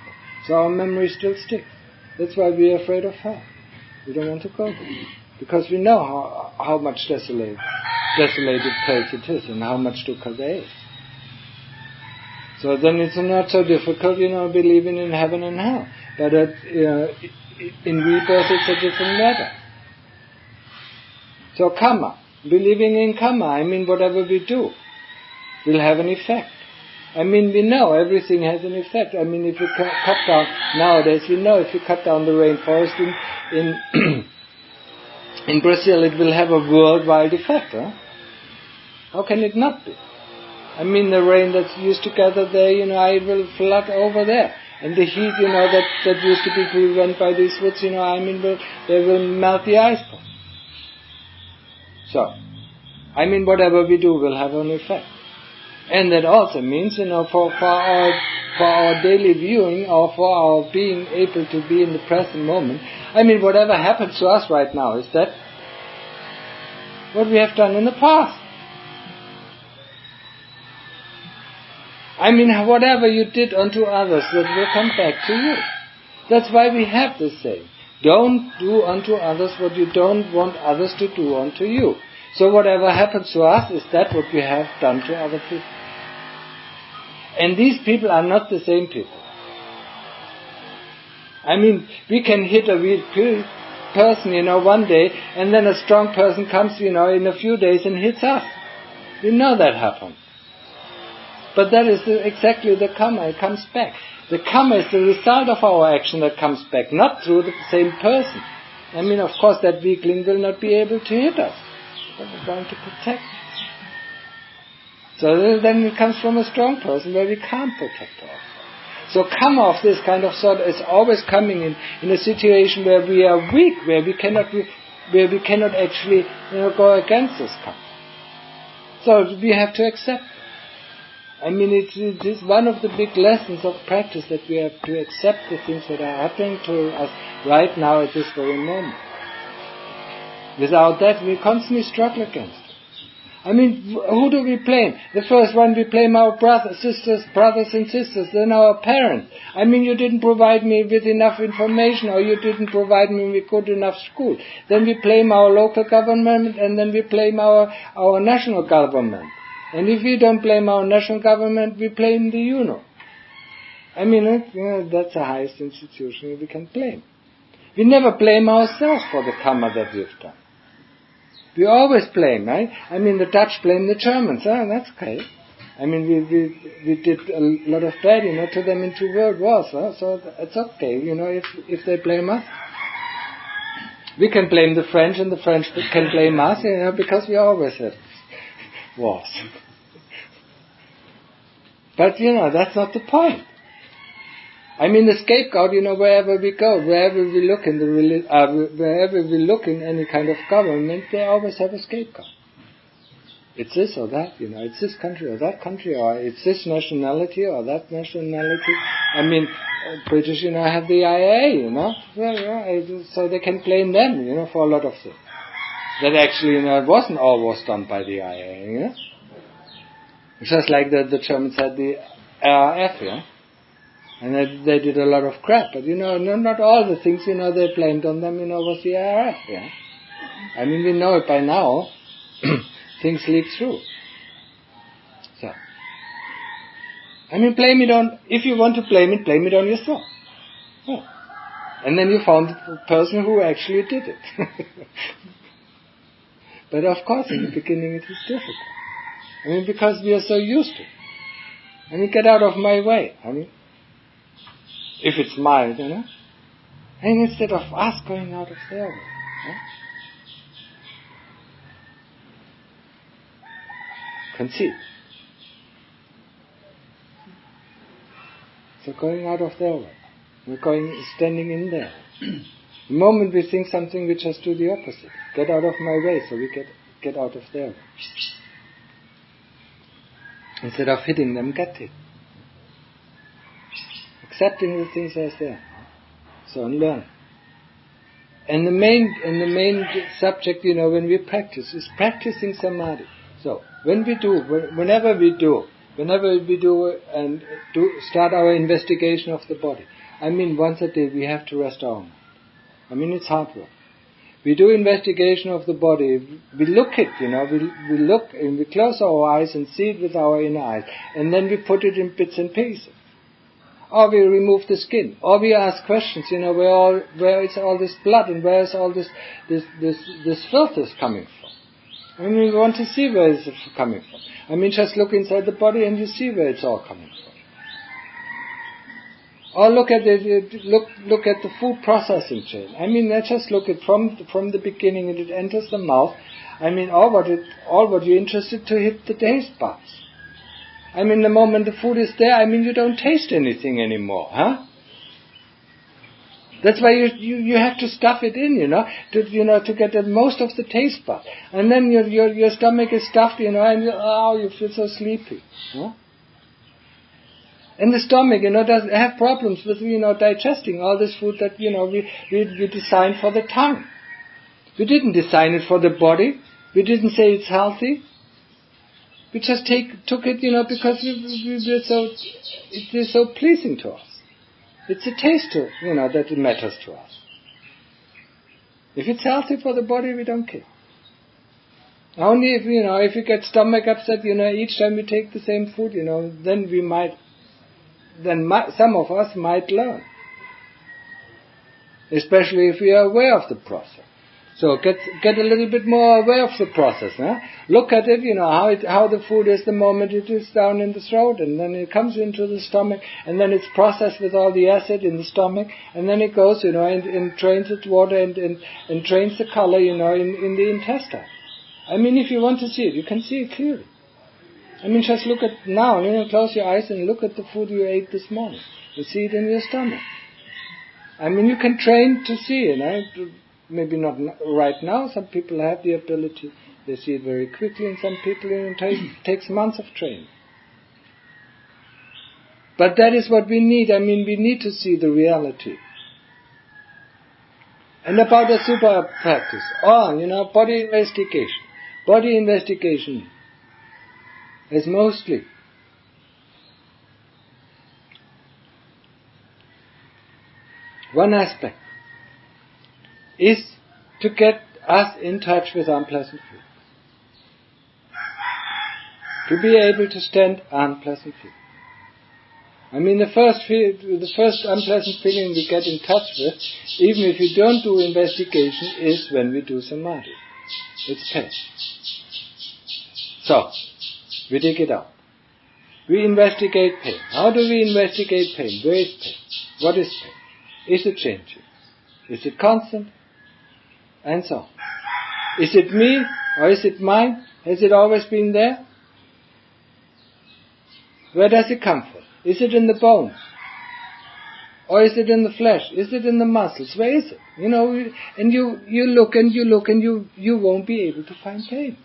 So our memory still sticks. That's why we are afraid of hell. We don't want to go there. Because we know how much desolated place it is, and how much dukkha there is. So then it's not so difficult, believing in heaven and hell. But in rebirth it's a different matter. So karma, believing in karma, I mean whatever we do will have an effect. I mean, we know everything has an effect. I mean, if you cut down, nowadays we know if you cut down the rainforest in Brazil, it will have a worldwide effect. Huh? How can it not be? I mean, the rain that's used to gather there, it will flood over there. And the heat, that used to be prevented by these woods, they will melt the ice. So, I mean, whatever we do will have an effect. And that also means, for our daily viewing, or for our being able to be in the present moment, I mean, whatever happens to us right now, is that what we have done in the past. I mean, whatever you did unto others, that will come back to you. That's why we have this saying. Don't do unto others what you don't want others to do unto you. So whatever happens to us, is that what we have done to other people. And these people are not the same people. I mean, we can hit a weak person, one day, and then a strong person comes, in a few days and hits us. We know that happens. But that is exactly the karma, it comes back. The karma is the result of our action that comes back, not through the same person. I mean, of course, that weakling will not be able to hit us, but we're going to protect. So then it comes from a strong person where we can't protect ourselves. So karma of this kind of sort is always coming in a situation where we are weak, where we cannot actually go against this karma. So we have to accept it. I mean, it is one of the big lessons of practice, that we have to accept the things that are happening to us right now at this very moment. Without that, we constantly struggle against it. I mean, who do we blame? The first one, we blame our brothers and sisters, then our parents. I mean, you didn't provide me with enough information, or you didn't provide me with good enough school. Then we blame our local government, and then we blame our national government. And if we don't blame our national government, we blame the UNO. I mean, that's the highest institution we can blame. We never blame ourselves for the karma that we've done. We always blame, right? I mean, the Dutch blame the Germans. That's okay. I mean, we did a lot of bad, to them in 2 world wars. So it's okay, if they blame us. We can blame the French, and the French can blame us, because we always had wars. But, that's not the point. I mean, the scapegoat, wherever we go, wherever we look in any kind of government, they always have a scapegoat. It's this or that, it's this country or that country, or it's this nationality or that nationality. I mean, British, have the IAA, so they can blame them, for a lot of things. That actually, it wasn't always done by the IAA, Just like the Germans had the RAF, and they did a lot of crap, but not all the things they blamed on them was the RAF. I mean, we know it by now. Things leak through. So, I mean, blame it on. If you want to blame it on yourself. And then you found the person who actually did it. But of course, in the beginning, it is difficult. I mean, because we are so used to it. I mean, get out of my way. I mean, if it's mild, and instead of us going out of their way. Conceit. So going out of their way. We're standing in there. The moment we think something, we just do the opposite. Get out of my way, so we get out of their way. Instead of hitting them, get it. Accepting the things as they are. So and learn. And the main subject, when we practice, is practicing samadhi. So whenever we do and start our investigation of the body, once a day we have to rest our mind. It's hard work. We do investigation of the body. We look it, we look and we close our eyes and see it with our inner eyes, and then we put it in bits and pieces. Or we remove the skin. Or we ask questions, where is all this blood and where is all this filth is coming from? We want to see where it's coming from. Just look inside the body and you see where it's all coming from. Or look at the food processing chain. Just look at from the beginning and it enters the mouth. All what you're interested to hit the taste buds. The moment the food is there, you don't taste anything anymore, huh? That's why you have to stuff it in, to get the most of the taste bud. And then your stomach is stuffed, and you feel so sleepy, huh? And the stomach, does have problems with, digesting all this food that, we designed for the tongue. We didn't design it for the body. We didn't say it's healthy. We just took it, because it is so pleasing to us. It's a taste, that it matters to us. If it's healthy for the body, we don't care. Only if you get stomach upset, each time we take the same food, then some of us might learn. Especially if we are aware of the process. So get a little bit more aware of the process. Huh? Look at it, how the food is the moment it is down in the throat, and then it comes into the stomach, and then it's processed with all the acid in the stomach, and then it goes, and drains its water and drains the color, in the intestine. If you want to see it, you can see it clearly. Just look at now, close your eyes and look at the food you ate this morning. You see it in your stomach. You can train to see it, Maybe not right now. Some people have the ability. They see it very quickly, and some people it takes months of training. But that is what we need. We need to see the reality. And about the super practice. Body investigation. Body investigation is mostly one aspect. Is to get us in touch with unpleasant feelings. To be able to stand unpleasant feelings. The first unpleasant feeling we get in touch with, even if we don't do investigation, is when we do samadhi. It's pain. So, we dig it out. We investigate pain. How do we investigate pain? Where is pain? What is pain? Is it changing? Is it constant? And so on. Is it me or is it mine? Has it always been there? Where does it come from? Is it in the bones? Or is it in the flesh? Is it in the muscles? Where is it? And you look and you won't be able to find pain.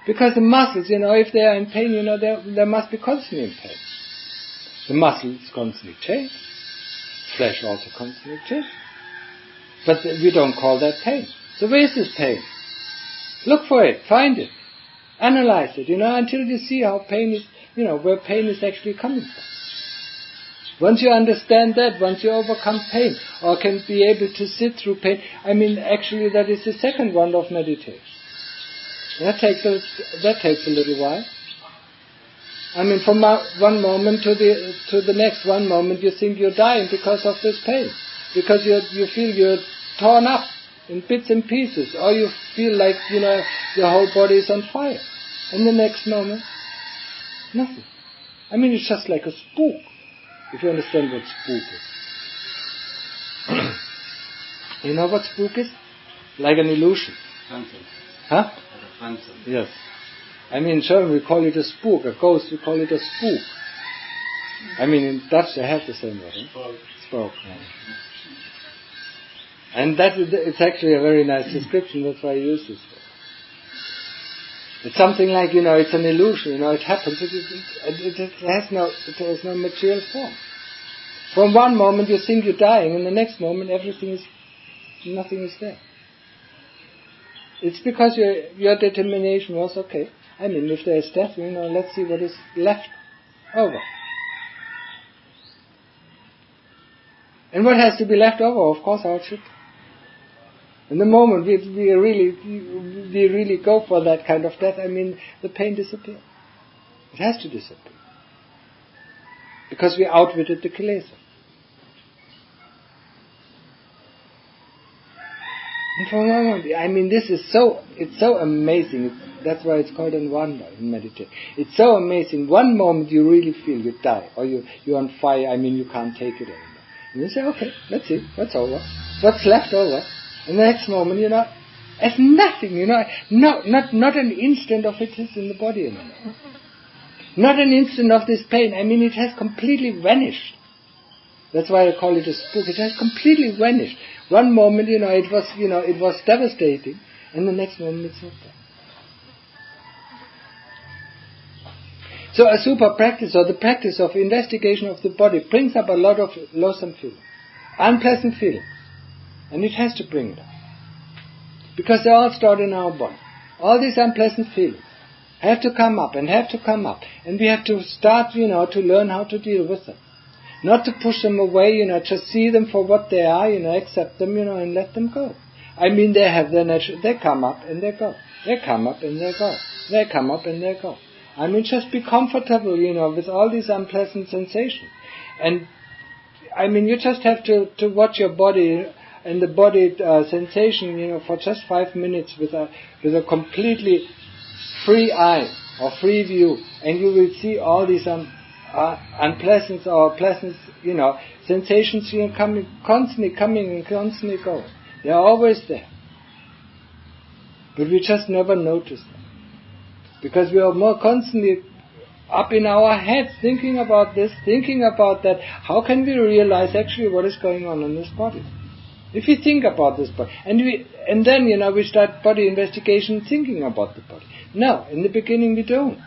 Because the muscles, if they are in pain, they must be constantly in pain. The muscles constantly change. Flesh also constantly change. But we don't call that pain. So where is this pain? Look for it, find it, analyze it, until you see how pain is, where pain is actually coming from. Once you understand that, once you overcome pain, or can be able to sit through pain, actually that is the second round of meditation. That takes a little while. From one moment to the next, one moment you think you're dying because of this pain. Because you feel you're torn up in bits and pieces, or you feel like, your whole body is on fire. And the next moment, nothing. It's just like a spook. if you understand what spook is. You know what spook is? Like an illusion. Phantom. Huh? Like a phantom. Yes. I mean, in German we call it a spook. A ghost, we call it a spook. I mean, in Dutch they have the same word. Spook. Spook. Yeah. And it's actually a very nice description. That's why I use this word. It's something like, it's an illusion. It happens. It has no material form. From one moment you think you're dying, and the next moment nothing is there. It's because your determination was okay. I mean, if there is death, let's see what is left over. And what has to be left over? Of course, our children. And the moment we really go for that kind of death, I mean, the pain disappears. It has to disappear. Because we outwitted the kilesa. And for a moment, I mean, it's so amazing. That's why it's called a wonder in meditation. It's so amazing. One moment you really feel you die, or you're on fire, I mean, you can't take it anymore. And you say, okay, let's see, what's over? What's left over? And the next moment, as nothing, not an instant of it is in the body anymore. Not an instant of this pain. I mean, it has completely vanished. That's why I call it a spook. It has completely vanished. One moment, it was devastating, and the next moment it's not there. So a super practice, or the practice of investigation of the body, brings up a lot of loathsome feelings, unpleasant feelings. And it has to bring it up. Because they all start in our body. All these unpleasant feelings have to come up and have to come up. And we have to start, to learn how to deal with them. Not to push them away, just see them for what they are, accept them, and let them go. I mean, they have their nature. They come up and they go. They come up and they go. They come up and they go. I mean, just be comfortable, with all these unpleasant sensations. And, I mean, you just have to watch your body and the body sensation, for just 5 minutes with a completely free eye or free view, and you will see all these unpleasant or pleasant, sensations constantly coming and constantly going. They are always there, but we just never notice them because we are more constantly up in our heads, thinking about this, thinking about that. How can we realize actually what is going on in this body? If we think about this body, and then we start body investigation thinking about the body. No, in the beginning we don't.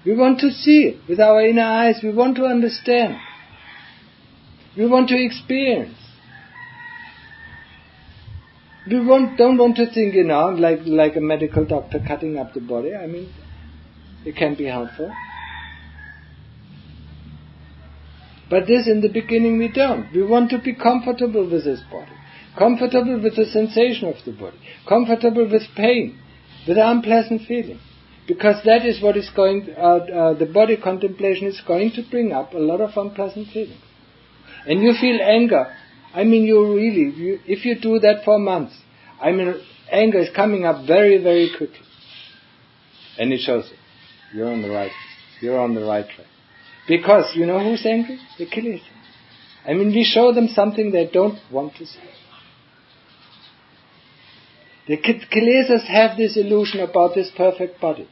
We want to see it with our inner eyes. We want to understand. We want to experience. We don't want to think, like a medical doctor cutting up the body. I mean, it can be helpful. But this, in the beginning, we don't. We want to be comfortable with this body, comfortable with the sensation of the body, comfortable with pain, with unpleasant feeling, because that is what is going. The body contemplation is going to bring up a lot of unpleasant feelings, and you feel anger. I mean, if you do that for months, I mean, anger is coming up very, very quickly, and it shows it. You're on the right track. Because, who's angry? The kilesa. I mean, we show them something they don't want to see. The kilesas have this illusion about this perfect body.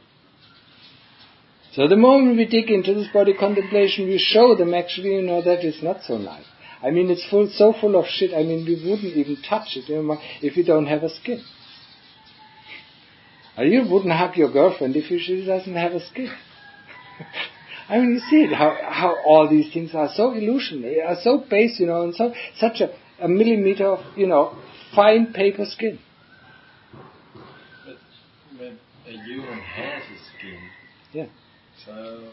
So the moment we dig into this body contemplation, we show them actually, that it's not so nice. I mean, it's so full of shit. I mean, we wouldn't even touch it if we don't have a skin. You wouldn't hug your girlfriend if she doesn't have a skin. I mean, you see it, how all these things are so illusionary, are so base, and such a millimeter of, fine paper skin. But a human has a skin. Yeah. So.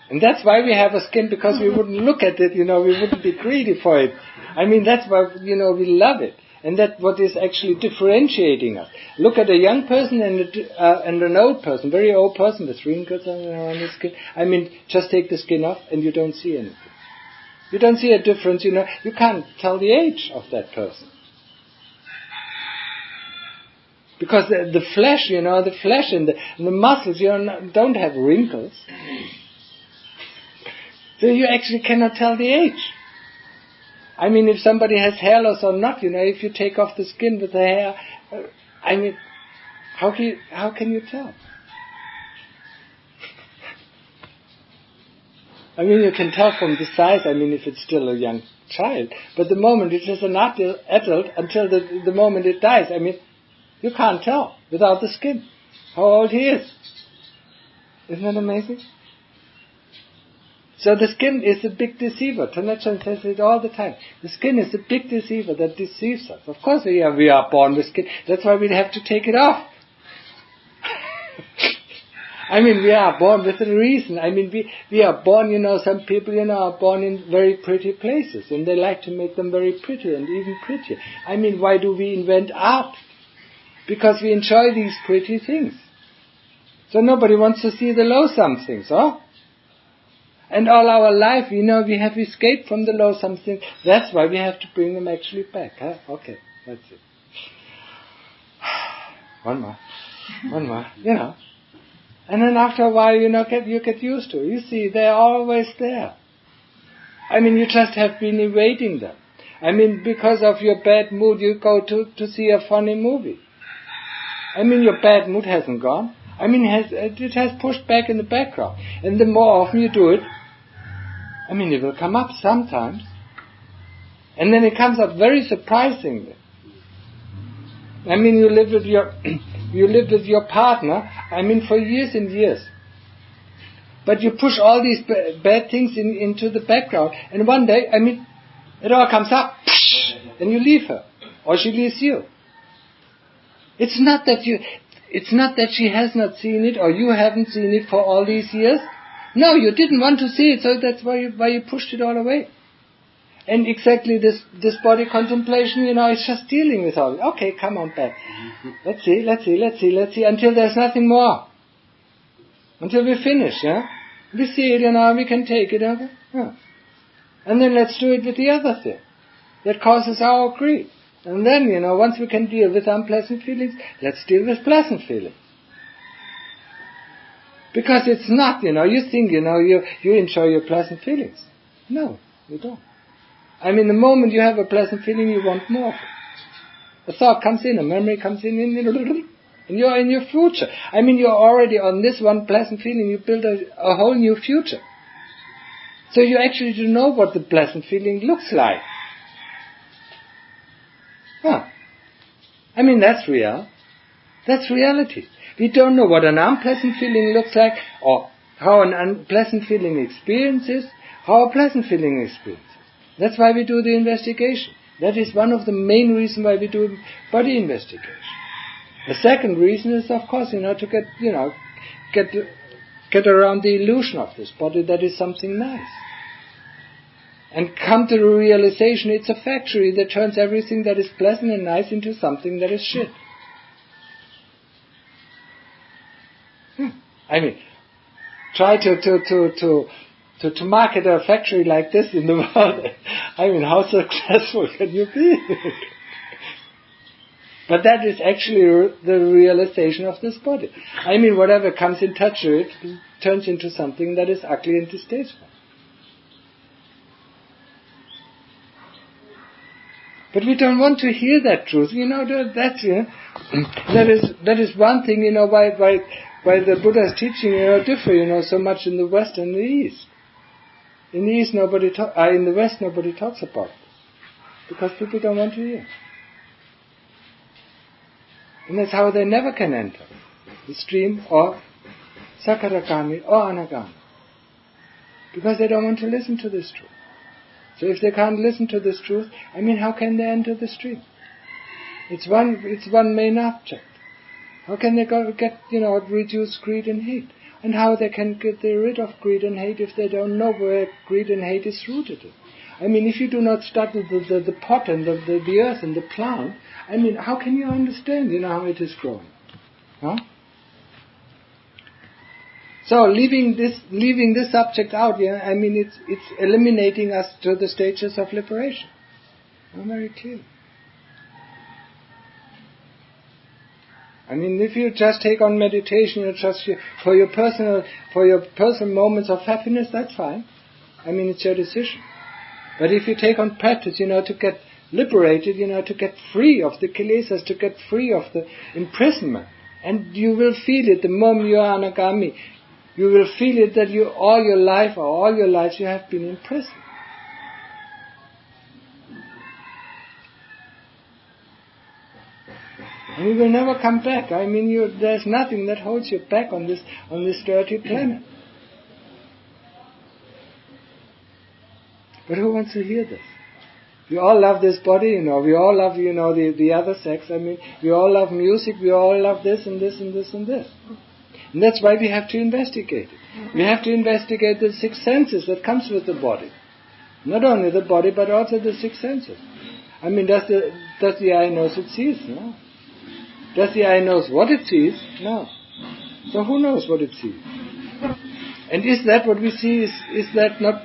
And that's why we have a skin, because we wouldn't look at it, we wouldn't be greedy for it. I mean, that's why, we love it. And that's what is actually differentiating us. Look at a young person and an old person, very old person with wrinkles around the skin. I mean, just take the skin off and you don't see anything. You don't see a difference, you can't tell the age of that person. Because the flesh, and the muscles, don't have wrinkles. So you actually cannot tell the age. I mean, if somebody has hair loss or not, if you take off the skin with the hair, I mean, how can you tell? I mean, you can tell from the size, if it's still a young child, but the moment it is an adult until the moment it dies, you can't tell without the skin how old he is. Isn't that amazing? So the skin is a big deceiver. Tanachan says it all the time. The skin is a big deceiver that deceives us. Of course we are born with skin. That's why we have to take it off. We are born with a reason. We are born, some people, are born in very pretty places and they like to make them very pretty and even prettier. Why do we invent art? Because we enjoy these pretty things. So nobody wants to see the loathsome things, huh? And all our life, we have escaped from the loathsome things. That's why we have to bring them actually back, huh? Okay, that's it. One more, And then after a while, you get used to it. You see, they're always there. You just have been evading them. Because of your bad mood, you go to see a funny movie. Your bad mood hasn't gone. It has pushed back in the background. And the more often you do it, it will come up sometimes. And then it comes up very surprisingly. You live with your partner, for years and years. But you push all these bad things into the background. And one day, it all comes up. And you leave her. Or she leaves you. It's not that she has not seen it or you haven't seen it for all these years. No, you didn't want to see it, so that's why you pushed it all away. And exactly this body contemplation, is just dealing with all. Okay, come on back. Let's see, until there's nothing more. Until we finish, yeah? We see it, we can take it, okay? Yeah. And then let's do it with the other thing. That causes our greed. And then, once we can deal with unpleasant feelings, let's deal with pleasant feelings. Because it's not, you think, you enjoy your pleasant feelings. No, you don't. The moment you have a pleasant feeling, you want more of it. A thought comes in, a memory comes in, and you're in your future. You're already on this one pleasant feeling, you build a whole new future. So you actually do know what the pleasant feeling looks like. Huh. That's real. That's reality. We don't know what an unpleasant feeling looks like, or how an unpleasant feeling experiences, how a pleasant feeling experiences. That's why we do the investigation. That is one of the main reasons why we do body investigation. The second reason is, of course, to get around the illusion of this body that is something nice. And come to the realization it's a factory that turns everything that is pleasant and nice into something that is shit. Try to market a factory like this in the world. How successful can you be? But that is actually the realization of this body. Whatever comes in touch with it turns into something that is ugly and distasteful. But we don't want to hear that truth. That is one thing, why the Buddha's teaching, differ, so much in the West and the East. In the East, in the West, nobody talks about this. Because people don't want to hear. And that's how they never can enter the stream or Sakaragami or Anagami. Because they don't want to listen to this truth. So if they can't listen to this truth, how can they enter the stream? It's one main object. How can they reduce greed and hate? And how they can get rid of greed and hate if they don't know where greed and hate is rooted in? If you do not study the pot and the earth and the plant, how can you understand, how it is growing? Huh? So leaving this subject out, it's eliminating us to the stages of liberation. Very clear. If you just take on meditation, for your personal moments of happiness, that's fine. I mean, it's your decision. But if you take on practice, to get liberated, to get free of the kilesas, to get free of the imprisonment, and you will feel it the moment you are anagami. You will feel it that all your life you have been in prison. And you will never come back. I mean, there's nothing that holds you back on this dirty planet. But who wants to hear this? We all love this body, We all love, the other sex. I mean, we all love music. We all love this and this and this and this. And that's why we have to investigate it. We have to investigate the 6 senses that comes with the body. Not only the body, but also the 6 senses. I mean, does the eye knows it sees? No. Does the eye knows what it sees? No. So who knows what it sees? And is that what we see? Is that not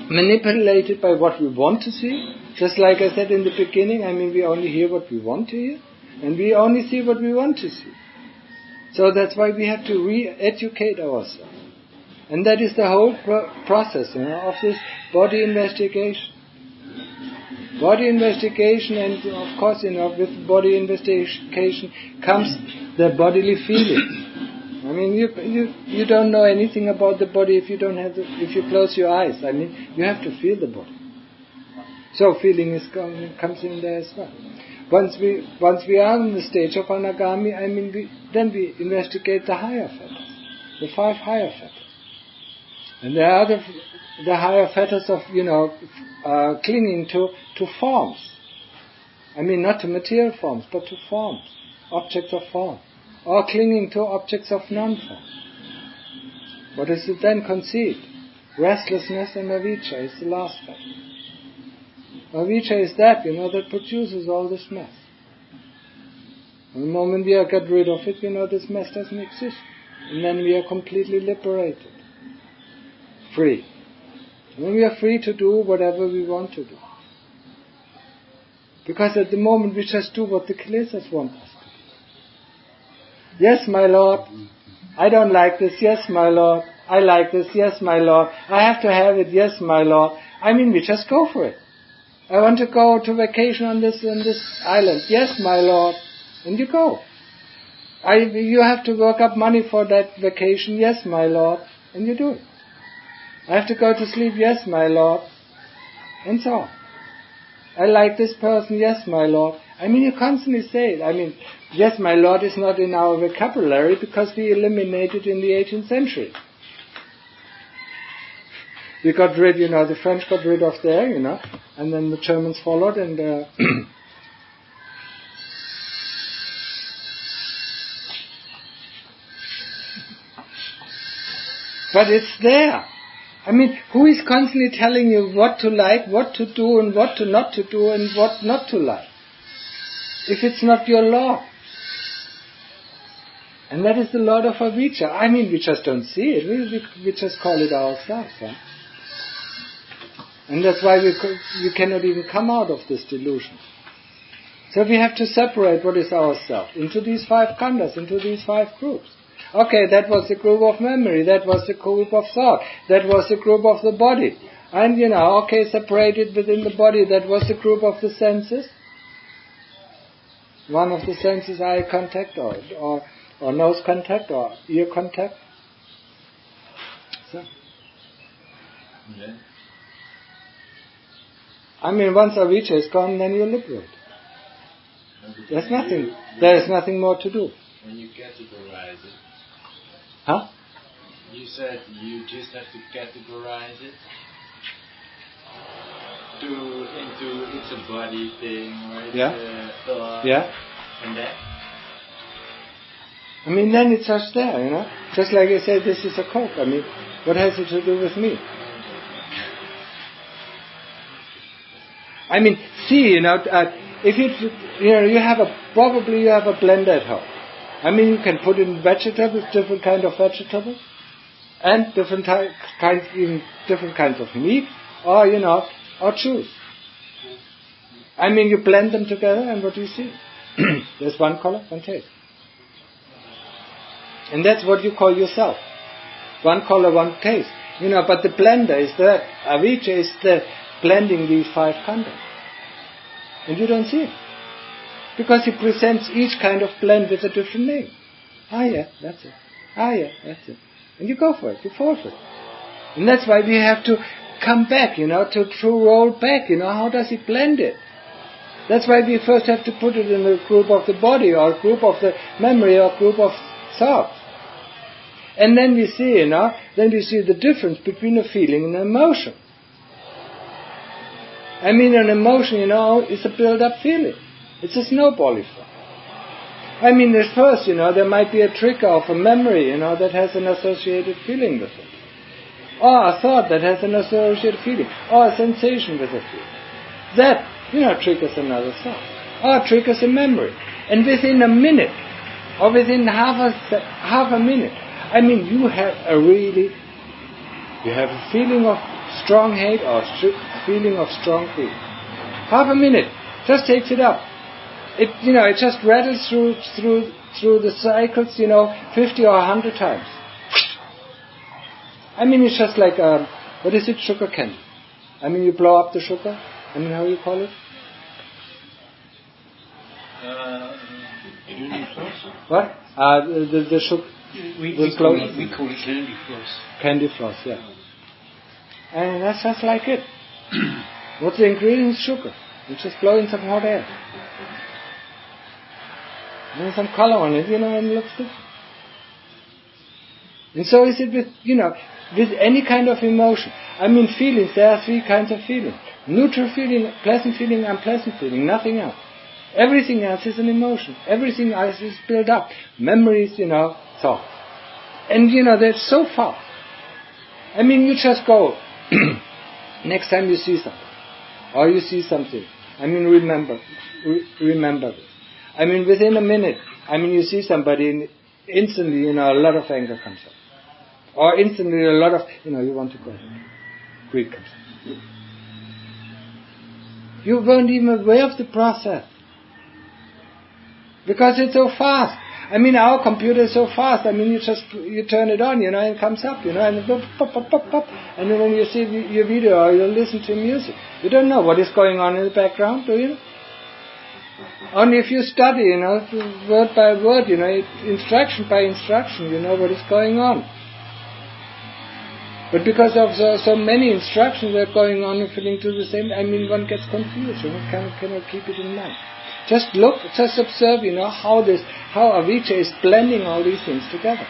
manipulated by what we want to see? Just like I said in the beginning, I mean, we only hear what we want to hear, and we only see what we want to see. So that's why we have to re-educate ourselves. And that is the whole process, of this body investigation. Body investigation, and of course, with body investigation comes the bodily feeling. I mean, you don't know anything about the body if you close your eyes. I mean, you have to feel the body. So feeling comes in there as well. Once we are in the stage of anagami, I mean, then we investigate the higher fetters, the 5 higher fetters. And there are the higher fetters of, clinging to forms. I mean, not to material forms, but to forms, objects of form. Or clinging to objects of non-form. What is it then conceived? Restlessness and avijja is the last fetter. Avijja is that, that produces all this mess. And the moment we get rid of it, this mess doesn't exist. And then we are completely liberated. Free. And then we are free to do whatever we want to do. Because at the moment we just do what the kilesas want us to do. Yes, my Lord. I don't like this. Yes, my Lord. I like this. Yes, my Lord. I have to have it. Yes, my Lord. I mean, we just go for it. I want to go to vacation on this island. Yes, my Lord. And you go. You have to work up money for that vacation. Yes, my Lord. And you do it. I have to go to sleep. Yes, my Lord. And so on. I like this person. Yes, my Lord. I mean, you constantly say it. I mean, yes, my Lord is not in our vocabulary because we eliminated it in the 18th century. We got rid, the French got rid of there, and then the Germans followed, and but it's there. I mean, who is constantly telling you what to like, what to do, and what to not to do, and what not to like? If it's not your Lord. And that is the Lord of avijja. I mean, we just don't see it. We just call it ourselves. Huh? And that's why we cannot even come out of this delusion. So we have to separate what is ourself into these 5 khandhas, into these 5 groups. Okay, that was the group of memory, that was the group of thought, that was the group of the body. And separated within the body, that was the group of the senses. One of the senses, eye contact or nose contact or ear contact. So. Yeah. I mean, once avijja is gone, then you're liberated. There's nothing. There is nothing more to do. When you categorize it. Huh? You said you just have to categorize it into it's a body thing or it's a thought. Yeah. And that. I mean, then it's just there, Just like I said, this is a Coke. I mean, what has it to do with me? I mean, see, if you have a blender at home. I mean, you can put in vegetables, different kind of vegetables, and different kinds of meat, or or juice. I mean, you blend them together, and what do you see? There's one color, one taste. And that's what you call yourself. One color, one taste. But the blender is that. Avijja is the blending these 5 khandhas. And you don't see it. Because he presents each kind of blend with a different name. Ah yeah, that's it. Ah yeah, that's it. And you go for it, you fall for it. And that's why we have to come back, to roll back, how does he blend it? That's why we first have to put it in a group of the body, or a group of the memory, or a group of thought. And then we see, the difference between a feeling and an emotion. An emotion, is a build-up feeling. It's a snowball effect. At first, there might be a trigger of a memory, that has an associated feeling with it. Or a thought that has an associated feeling. Or a sensation with a feeling. That, triggers another thought. Or triggers a memory. And within a minute, or within half a minute, you have a feeling of strong hate or feeling of strong feeling. Half a minute, just takes it up. It just rattles through the cycles, 50 or 100 times. It's just like, what is it, sugar candy? You blow up the sugar. How you call it? Candy floss? What? The sugar. We call it candy floss. Candy floss, yeah. And that's just like it. What's the ingredient? Sugar. You just blow in some hot air. And some color on it, and it looks different. And so is it with any kind of emotion. Feelings, there are 3 kinds of feelings. Neutral feeling, pleasant feeling, unpleasant feeling, nothing else. Everything else is an emotion. Everything else is built up. Memories, thoughts. And they're so fast. You just go, next time you see something, or you see something, remember this. Within a minute, you see somebody and instantly, a lot of anger comes up. Or instantly a lot of, you want to go. Greed comes up. You weren't even aware of the process. Because it's so fast. Our computer is so fast. You turn it on, and it comes up, and it goes pop, pop, pop, pop. And then when you see your video or you listen to music, you don't know what is going on in the background, do you? Only if you study, word by word, instruction by instruction, you know what is going on. But because of so many instructions that are going on and fitting to the same, one gets confused, cannot keep it in mind. Just look, just observe, how avijja is blending all these things together.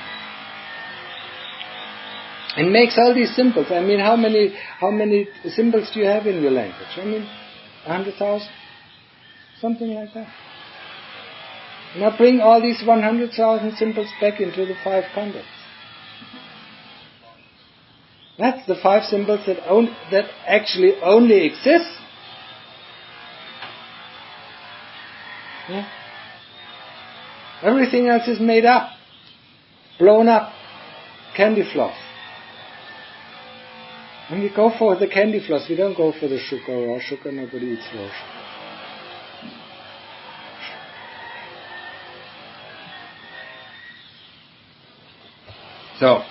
And makes all these symbols. How many symbols do you have in your language? 100,000? Something like that. Now bring all these 100,000 symbols back into the 5 khandhas. That's the 5 symbols that actually only exist. Yeah? Everything else is made up, blown up, candy floss. And we go for the candy floss, we don't go for the sugar. Raw sugar, nobody eats raw sugar. So,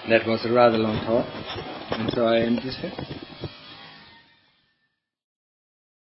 that was a rather long talk, and so I end this here.